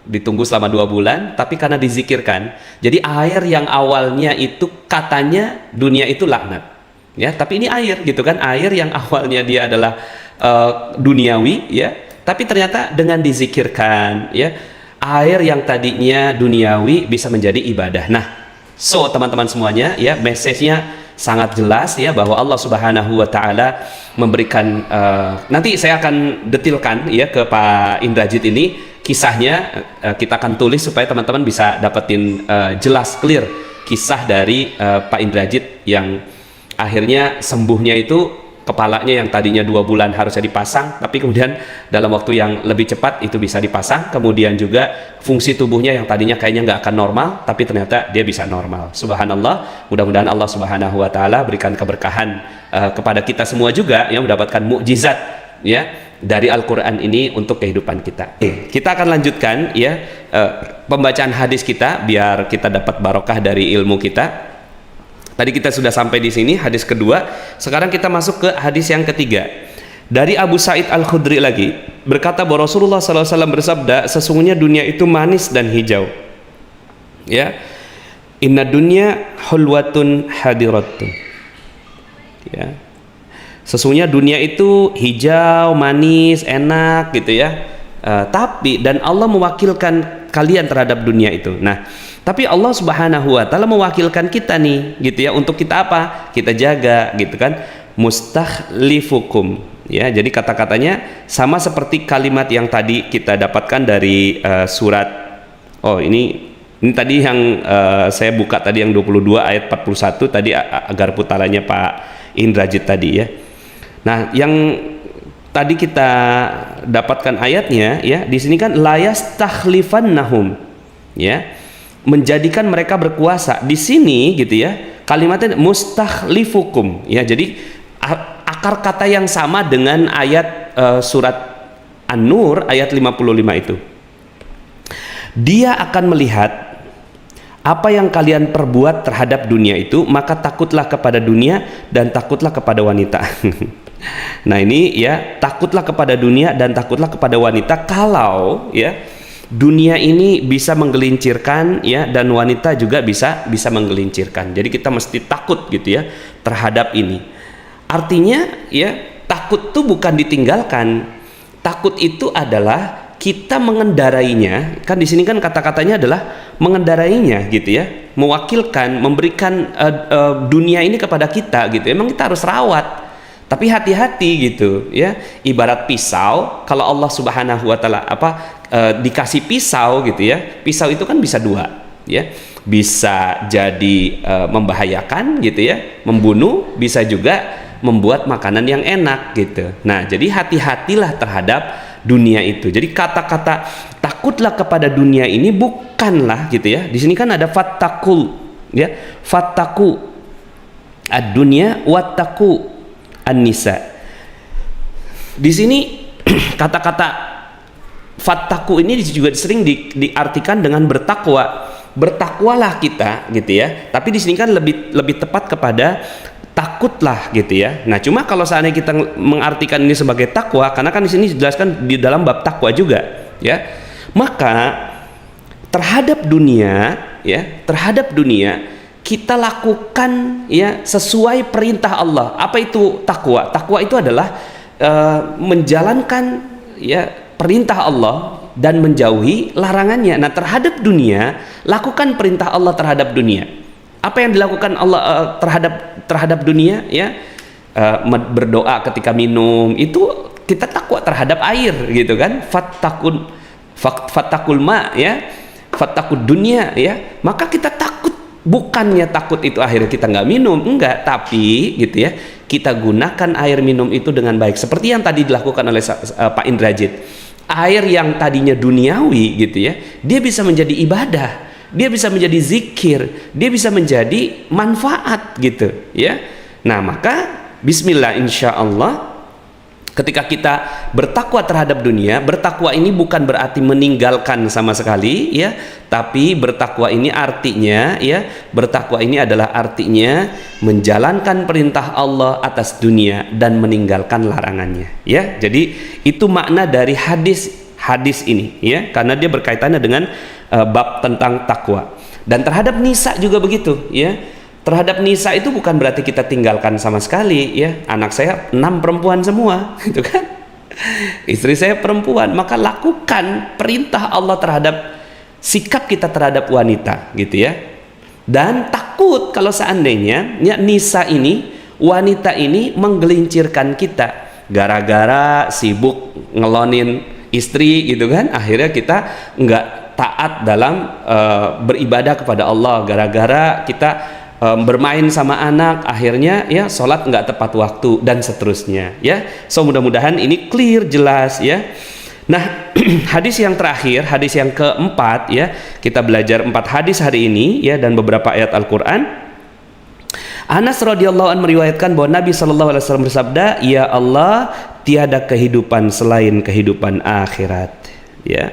ditunggu selama 2 bulan, tapi karena dizikirkan, jadi air yang awalnya itu katanya dunia itu laknat, ya, tapi ini air gitu kan, air yang awalnya dia adalah duniawi ya, tapi ternyata dengan dizikirkan ya, air yang tadinya duniawi bisa menjadi ibadah. Nah, so teman-teman semuanya ya, message-nya sangat jelas ya, bahwa Allah Subhanahu wa taala memberikan nanti saya akan detilkan ya ke Pak Indrajit ini kisahnya, kita akan tulis supaya teman-teman bisa dapetin jelas clear kisah dari Pak Indrajit yang akhirnya sembuhnya itu kepalanya yang tadinya 2 bulan harusnya dipasang, tapi kemudian dalam waktu yang lebih cepat itu bisa dipasang. Kemudian juga fungsi tubuhnya yang tadinya kayaknya nggak akan normal, tapi ternyata dia bisa normal. Subhanallah, mudah-mudahan Allah Subhanahu wa taala berikan keberkahan kepada kita semua juga yang mendapatkan mukjizat ya dari Al-Quran ini untuk kehidupan kita. Kita akan lanjutkan ya pembacaan hadis kita biar kita dapat barokah dari ilmu kita. Tadi kita sudah sampai di sini hadis kedua. Sekarang kita masuk ke hadis yang ketiga. Dari Abu Sa'id Al-Khudri lagi berkata bahwa Rasulullah SAW bersabda, sesungguhnya dunia itu manis dan hijau. Ya, inna dunya hulwatun hadiratun. Ya, sesungguhnya dunia itu hijau, manis, enak gitu ya. Tapi dan Allah mewakilkan kalian terhadap dunia itu. Nah, tapi Allah Subhanahu wa taala mewakilkan kita nih gitu ya, untuk kita apa? Kita jaga gitu kan. Mustakhlifukum ya. Jadi kata-katanya sama seperti kalimat yang tadi kita dapatkan dari surat ini tadi yang saya buka tadi yang 22 ayat 41 tadi agar putalanya Pak Indrajit tadi ya. Nah, yang tadi kita dapatkan ayatnya ya, di sini kan layastakhlifannahum ya, menjadikan mereka berkuasa. Di sini gitu ya, kalimatnya mustakhlifukum ya. Jadi akar kata yang sama dengan ayat surat An-Nur ayat 55 itu. Dia akan melihat apa yang kalian perbuat terhadap dunia itu, maka takutlah kepada dunia dan takutlah kepada wanita. Nah ini ya, takutlah kepada dunia dan takutlah kepada wanita. Kalau ya dunia ini bisa menggelincirkan ya, dan wanita juga bisa menggelincirkan. Jadi kita mesti takut gitu ya terhadap ini. Artinya ya, takut itu bukan ditinggalkan. Takut itu adalah kita mengendarainya. Kan di sini kan kata-katanya adalah mengendarainya gitu ya, mewakilkan, memberikan dunia ini kepada kita gitu. Emang kita harus rawat. Tapi hati-hati gitu ya, ibarat pisau. Kalau Allah Subhanahu wa taala dikasih pisau gitu ya, pisau itu kan bisa dua ya, bisa jadi membahayakan gitu ya, membunuh, bisa juga membuat makanan yang enak gitu. Nah, jadi hati-hatilah terhadap dunia itu. Jadi kata-kata takutlah kepada dunia ini bukanlah gitu ya. Di sini kan ada fattakul ya, fattaku ad-dunya wattaku an-nisa. Di sini kata-kata fattaku ini juga sering diartikan dengan bertakwa. Bertakwalah kita gitu ya. Tapi di sini kan lebih tepat kepada takutlah gitu ya. Nah, cuma kalau seandainya kita mengartikan ini sebagai takwa, karena kan di sini dijelaskan di dalam bab takwa juga ya. Maka terhadap dunia ya, terhadap dunia kita lakukan ya sesuai perintah Allah. Apa itu takwa? Takwa itu adalah menjalankan ya perintah Allah dan menjauhi larangannya. Nah, terhadap dunia, lakukan perintah Allah terhadap dunia. Apa yang dilakukan Allah terhadap dunia ya? Berdoa ketika minum, itu kita takwa terhadap air gitu kan. Fattakul ma ya, fattakud dunia ya. Maka kita takut. Bukannya takut itu akhirnya kita nggak minum, enggak, tapi gitu ya, kita gunakan air minum itu dengan baik seperti yang tadi dilakukan oleh Pak Indrajit. Air yang tadinya duniawi gitu ya, dia bisa menjadi ibadah, dia bisa menjadi zikir, dia bisa menjadi manfaat gitu ya. Nah, maka bismillah, insya Allah ketika kita bertakwa terhadap dunia, bertakwa ini bukan berarti meninggalkan sama sekali ya, tapi bertakwa ini artinya ya, bertakwa ini adalah artinya menjalankan perintah Allah atas dunia dan meninggalkan larangannya ya. Jadi itu makna dari hadis ini ya, karena dia berkaitannya dengan bab tentang takwa. Dan terhadap nisa juga begitu ya. Terhadap nisa itu bukan berarti kita tinggalkan sama sekali ya. Anak saya 6 perempuan semua gitu kan. Istri saya perempuan, maka lakukan perintah Allah terhadap sikap kita terhadap wanita gitu ya. Dan takut kalau seandainya ya, nisa ini, wanita ini menggelincirkan kita gara-gara sibuk ngelonin istri gitu kan, akhirnya kita nggak taat dalam beribadah kepada Allah, gara-gara kita bermain sama anak, akhirnya ya sholat nggak tepat waktu dan seterusnya ya. So mudah-mudahan ini clear, jelas ya. Nah hadis yang terakhir, hadis yang keempat ya, kita belajar 4 hadis hari ini ya dan beberapa ayat Al-Quran. Anas radhiyallahu anhu meriwayatkan bahwa Nabi SAW bersabda, ya Allah, tiada kehidupan selain kehidupan akhirat ya.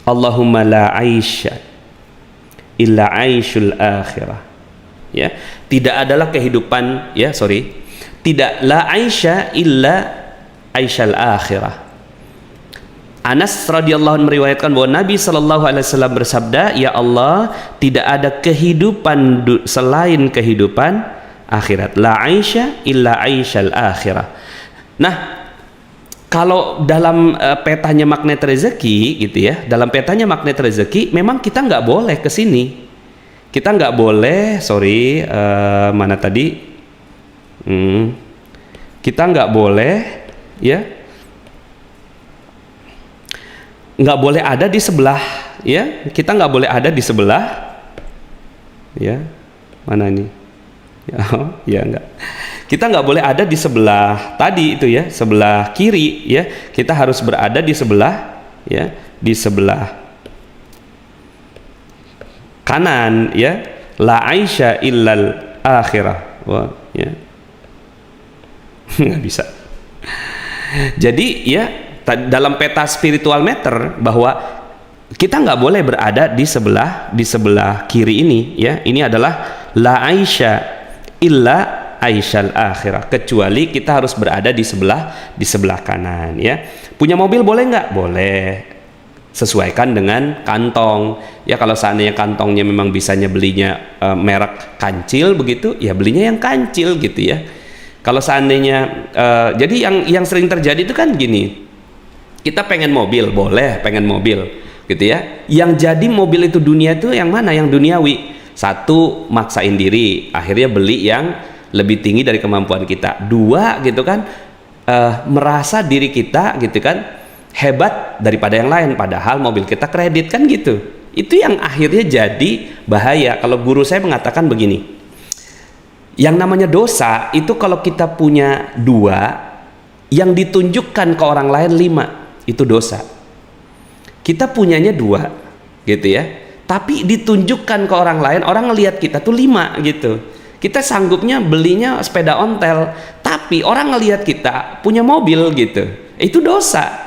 Allahumma la aisha illa aishul akhirah ya. Tidak adalah kehidupan ya, tidak la aisha illa aishal akhirah. Anas radhiyallahu anhu meriwayatkan bahwa Nabi SAW bersabda, ya Allah, tidak ada kehidupan selain kehidupan akhirat. La aisha illa aishal akhirah. Nah, kalau dalam petanya magnet rezeki gitu ya, dalam petanya magnet rezeki memang kita nggak boleh ke sini. Kita nggak boleh, mana tadi? Kita nggak boleh ya, nggak boleh ada di sebelah ya. Kita nggak boleh ada di sebelah ya. Mana nih? Ya enggak. Kita nggak boleh ada di sebelah tadi itu ya, sebelah kiri ya. Kita harus berada di sebelah ya, di sebelah kanan ya. La aisha illal akhirah. Wah ya. Nggak bisa. Jadi ya, dalam peta spiritual meter bahwa kita nggak boleh berada di sebelah kiri ini ya. Ini adalah la aisha illa aishal akhirah, kecuali kita harus berada di sebelah kanan ya. Punya mobil boleh nggak? Boleh, sesuaikan dengan kantong ya. Kalau seandainya kantongnya memang bisanya belinya merek kancil begitu ya, belinya yang kancil gitu ya. Kalau seandainya jadi yang sering terjadi itu kan gini, kita pengen mobil, boleh pengen mobil gitu ya. Yang jadi mobil itu dunia itu yang mana? Yang duniawi. Satu, maksain diri, akhirnya beli yang lebih tinggi dari kemampuan kita. Dua gitu kan, merasa diri kita gitu kan hebat daripada yang lain, padahal mobil kita kredit kan gitu. Itu yang akhirnya jadi bahaya. Kalau guru saya mengatakan begini, yang namanya dosa itu kalau kita punya 2 yang ditunjukkan ke orang lain 5, itu dosa. Kita punyanya 2 gitu ya, tapi ditunjukkan ke orang lain, orang ngelihat kita tuh 5 gitu. Kita sanggupnya belinya sepeda ontel, tapi orang ngelihat kita punya mobil gitu, itu dosa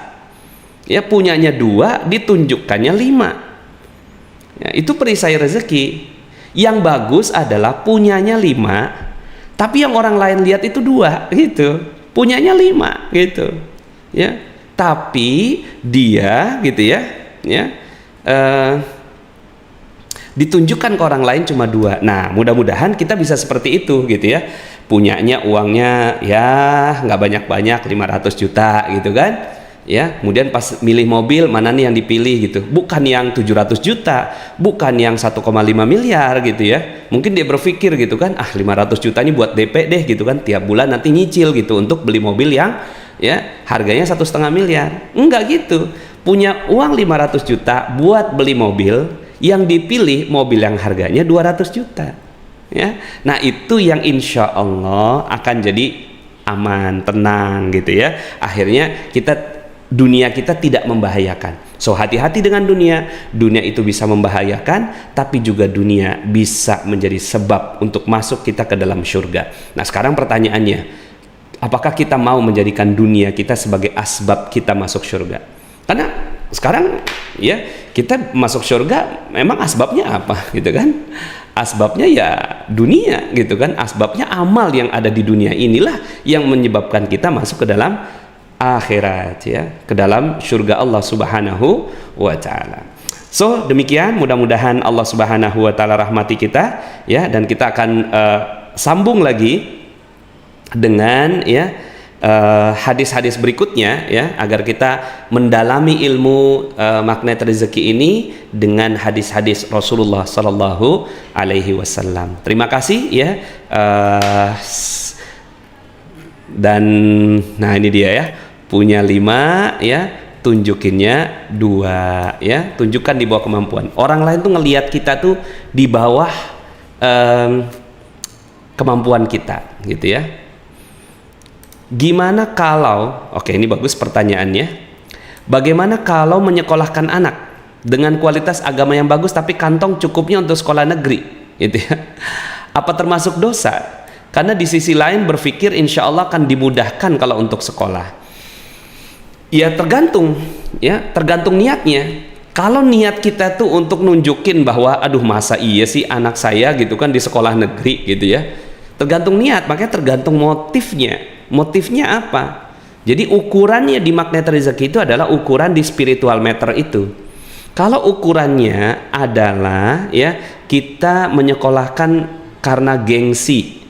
ya. Punyanya 2 ditunjukkannya 5 ya, itu perisai rezeki. Yang bagus adalah punyanya 5 tapi yang orang lain lihat itu 2 gitu, punyanya 5 gitu ya, tapi dia gitu ya ditunjukkan ke orang lain cuma 2. Nah mudah-mudahan kita bisa seperti itu gitu ya, punyanya uangnya ya nggak banyak-banyak, 500 juta gitu kan ya. Kemudian pas milih mobil, mana nih yang dipilih gitu, bukan yang 700 juta, bukan yang 1,5 miliar gitu ya. Mungkin dia berpikir gitu kan, 500 juta ini buat DP deh gitu kan, tiap bulan nanti nyicil gitu untuk beli mobil yang ya harganya 1,5 miliar. Enggak gitu, punya uang 500 juta buat beli mobil, yang dipilih mobil yang harganya 200 juta ya. Nah itu yang insya Allah akan jadi aman, tenang gitu ya. Akhirnya dunia kita tidak membahayakan. So hati-hati dengan dunia. Dunia itu bisa membahayakan, tapi juga dunia bisa menjadi sebab untuk masuk kita ke dalam surga. Nah sekarang pertanyaannya, apakah kita mau menjadikan dunia kita sebagai asbab kita masuk surga? Karena sekarang ya kita masuk surga memang asbabnya apa gitu kan? Asbabnya ya dunia gitu kan. Asbabnya amal yang ada di dunia inilah yang menyebabkan kita masuk ke dalam akhirat ya, ke dalam surga Allah Subhanahu wa taala. So demikian, mudah-mudahan Allah Subhanahu wa taala rahmati kita ya, dan kita akan sambung lagi dengan ya hadis-hadis berikutnya ya, agar kita mendalami ilmu magnet rezeki ini dengan hadis-hadis Rasulullah Sallallahu Alaihi Wasallam. Terima kasih ya. Dan nah ini dia ya, punya 5 ya, tunjukinnya 2 ya, tunjukkan di bawah kemampuan. Orang lain tuh ngelihat kita tuh di bawah kemampuan kita gitu ya. Gimana kalau, oke ini bagus pertanyaannya, bagaimana kalau menyekolahkan anak dengan kualitas agama yang bagus tapi kantong cukupnya untuk sekolah negeri gitu ya, apa termasuk dosa? Karena di sisi lain berpikir insya Allah akan dimudahkan kalau untuk sekolah. Ya tergantung niatnya. Kalau niat kita tuh untuk nunjukin bahwa aduh masa iya sih anak saya gitu kan di sekolah negeri gitu ya, tergantung niat, makanya tergantung motifnya apa. Jadi ukurannya di magnet rezeki itu adalah ukuran di spiritual meter itu. Kalau ukurannya adalah ya kita menyekolahkan karena gengsi,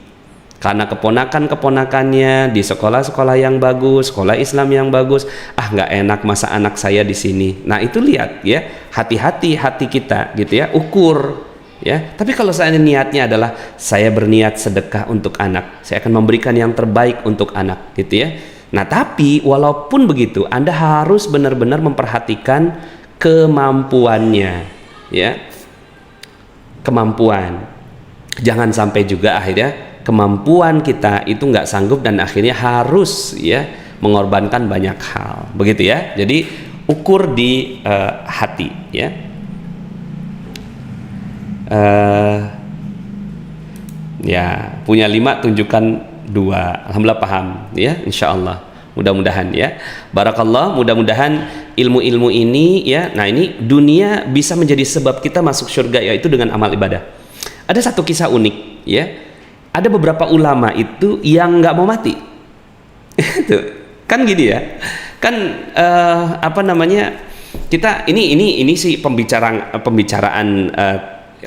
karena keponakan-keponakannya di sekolah-sekolah yang bagus, sekolah Islam yang bagus, nggak enak masa anak saya di sini. Nah itu lihat ya, hati-hati hati kita gitu ya, ukur ya. Tapi kalau saya niatnya adalah saya berniat sedekah untuk anak, saya akan memberikan yang terbaik untuk anak gitu ya. Nah tapi walaupun begitu, Anda harus benar-benar memperhatikan kemampuannya ya, kemampuan. Jangan sampai juga akhirnya kemampuan kita itu nggak sanggup dan akhirnya harus ya mengorbankan banyak hal, begitu ya. Jadi ukur di hati ya. Ya punya 5 tunjukkan 2. Alhamdulillah paham ya, insya Allah, mudah-mudahan ya, barakallah, mudah-mudahan ilmu-ilmu ini ya. Nah ini dunia bisa menjadi sebab kita masuk surga, yaitu dengan amal ibadah. Ada satu kisah unik ya. Ada beberapa ulama itu yang nggak mau mati. Tuh, kan gini ya. Kan kita ini sih pembicaraan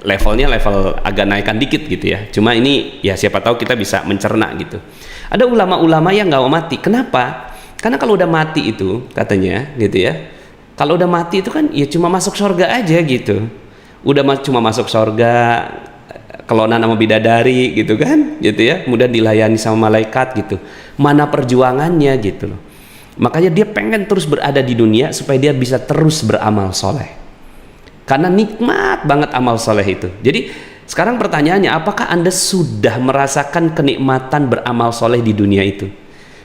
levelnya level agak naikkan dikit gitu ya. Cuma ini ya siapa tahu kita bisa mencerna gitu. Ada ulama-ulama yang nggak mau mati. Kenapa? Karena kalau udah mati itu katanya gitu ya. Kalau udah mati itu kan ya cuma masuk surga aja gitu. Udah cuma masuk surga, kelonan sama bidadari gitu kan gitu ya, kemudian dilayani sama malaikat gitu. Mana perjuangannya gitu loh. Makanya dia pengen terus berada di dunia supaya dia bisa terus beramal soleh, karena nikmat banget amal soleh itu. Jadi sekarang pertanyaannya, apakah Anda sudah merasakan kenikmatan beramal soleh di dunia itu?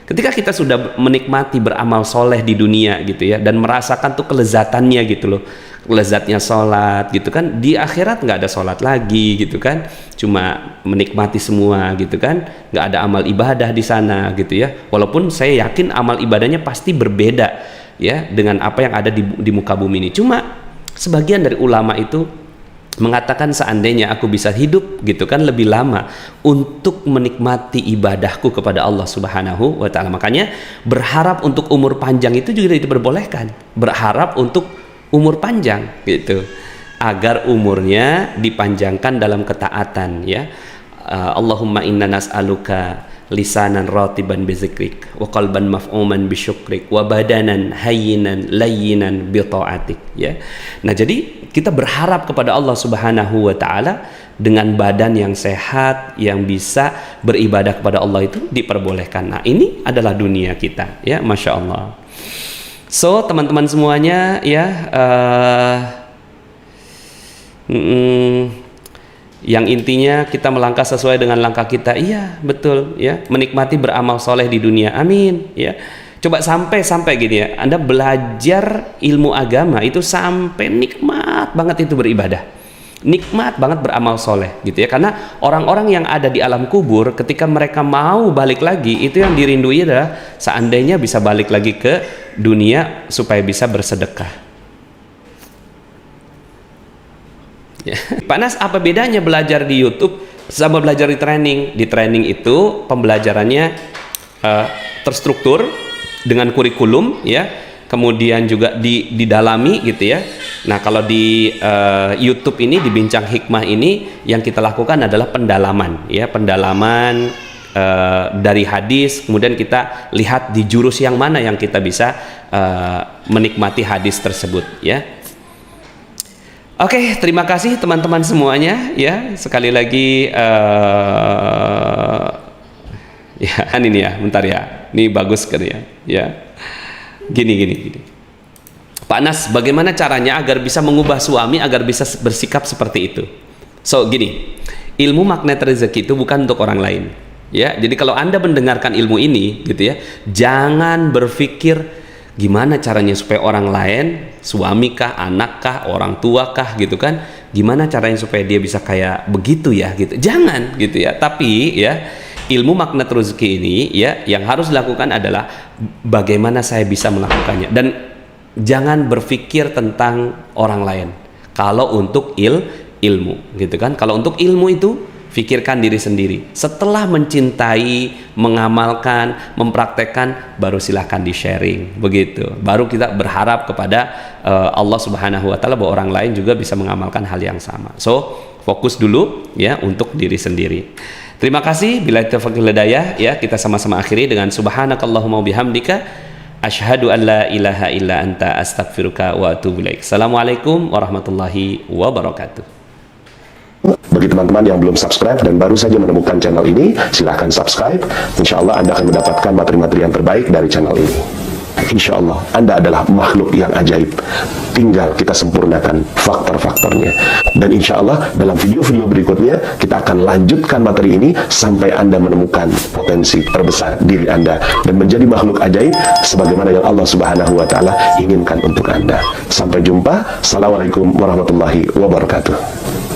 Ketika kita sudah menikmati beramal soleh di dunia gitu ya, dan merasakan tuh kelezatannya gitu loh, lezatnya sholat gitu kan, di akhirat nggak ada sholat lagi gitu kan, cuma menikmati semua gitu kan, nggak ada amal ibadah di sana gitu ya. Walaupun saya yakin amal ibadahnya pasti berbeda ya dengan apa yang ada di muka bumi ini. Cuma sebagian dari ulama itu mengatakan seandainya aku bisa hidup gitu kan lebih lama untuk menikmati ibadahku kepada Allah Subhanahu wa taala. Makanya berharap untuk umur panjang itu juga diperbolehkan. Berharap untuk umur panjang gitu, agar umurnya dipanjangkan dalam ketaatan ya. Allahumma inna nas'aluka lisanan ratiban bizikrik wa qalban maf'uman bisyukrik wa badanan hayyinan layyinan bi ta'atik ya. Nah jadi kita berharap kepada Allah Subhanahu wa taala dengan badan yang sehat yang bisa beribadah kepada Allah itu diperbolehkan. Nah ini adalah dunia kita ya, Masya Allah. So teman-teman semuanya ya, yang intinya kita melangkah sesuai dengan langkah kita. Iya betul ya, menikmati beramal soleh di dunia, amin ya. Coba sampai gini ya, Anda belajar ilmu agama itu sampai nikmat banget itu beribadah, nikmat banget beramal soleh gitu ya. Karena orang-orang yang ada di alam kubur ketika mereka mau balik lagi, itu yang dirindui adalah seandainya bisa balik lagi ke dunia supaya bisa bersedekah ya. Panas, apa bedanya belajar di YouTube sama belajar di training? Di training itu pembelajarannya terstruktur dengan kurikulum ya, kemudian juga didalami gitu ya. Nah, kalau di YouTube ini, di Bincang Hikmah ini, yang kita lakukan adalah pendalaman ya, pendalaman dari hadis, kemudian kita lihat di jurus yang mana yang kita bisa menikmati hadis tersebut ya. Oke, terima kasih teman-teman semuanya ya. Sekali lagi ya, ini ya, bentar ya. Ini bagus kan ya. Ya. Gini. Pak Nas, bagaimana caranya agar bisa mengubah suami agar bisa bersikap seperti itu? So, gini. Ilmu magnet rezeki itu bukan untuk orang lain. Ya, jadi kalau Anda mendengarkan ilmu ini gitu ya, jangan berpikir gimana caranya supaya orang lain, suami kah, anak kah, orang tua kah gitu kan, gimana caranya supaya dia bisa kayak begitu ya gitu. Jangan gitu ya. Tapi ya, ilmu magnet rezeki ini ya, yang harus dilakukan adalah bagaimana saya bisa melakukannya, dan jangan berpikir tentang orang lain kalau untuk ilmu gitu kan. Kalau untuk ilmu itu pikirkan diri sendiri. Setelah mencintai, mengamalkan, mempraktekkan, baru silahkan di-sharing. Begitu. Baru kita berharap kepada Allah Subhanahu wa Ta'ala bahwa orang lain juga bisa mengamalkan hal yang sama. So, fokus dulu ya untuk diri sendiri. Terima kasih. Bila taufiq wal hidayah ya, kita sama-sama akhiri dengan subhanakallahumma bihamdika asyhadu an la ilaha illa anta astaghfiruka wa atubu ilaik. Assalamualaikum warahmatullahi wabarakatuh. Bagi teman-teman yang belum subscribe dan baru saja menemukan channel ini, silahkan subscribe. Insya Allah Anda akan mendapatkan materi-materi yang terbaik dari channel ini. Insya Allah Anda adalah makhluk yang ajaib. Tinggal kita sempurnakan faktor-faktornya. Dan insya Allah dalam video-video berikutnya kita akan lanjutkan materi ini sampai Anda menemukan potensi terbesar diri Anda dan menjadi makhluk ajaib sebagaimana yang Allah Subhanahu wa Ta'ala inginkan untuk Anda. Sampai jumpa. Assalamualaikum warahmatullahi wabarakatuh.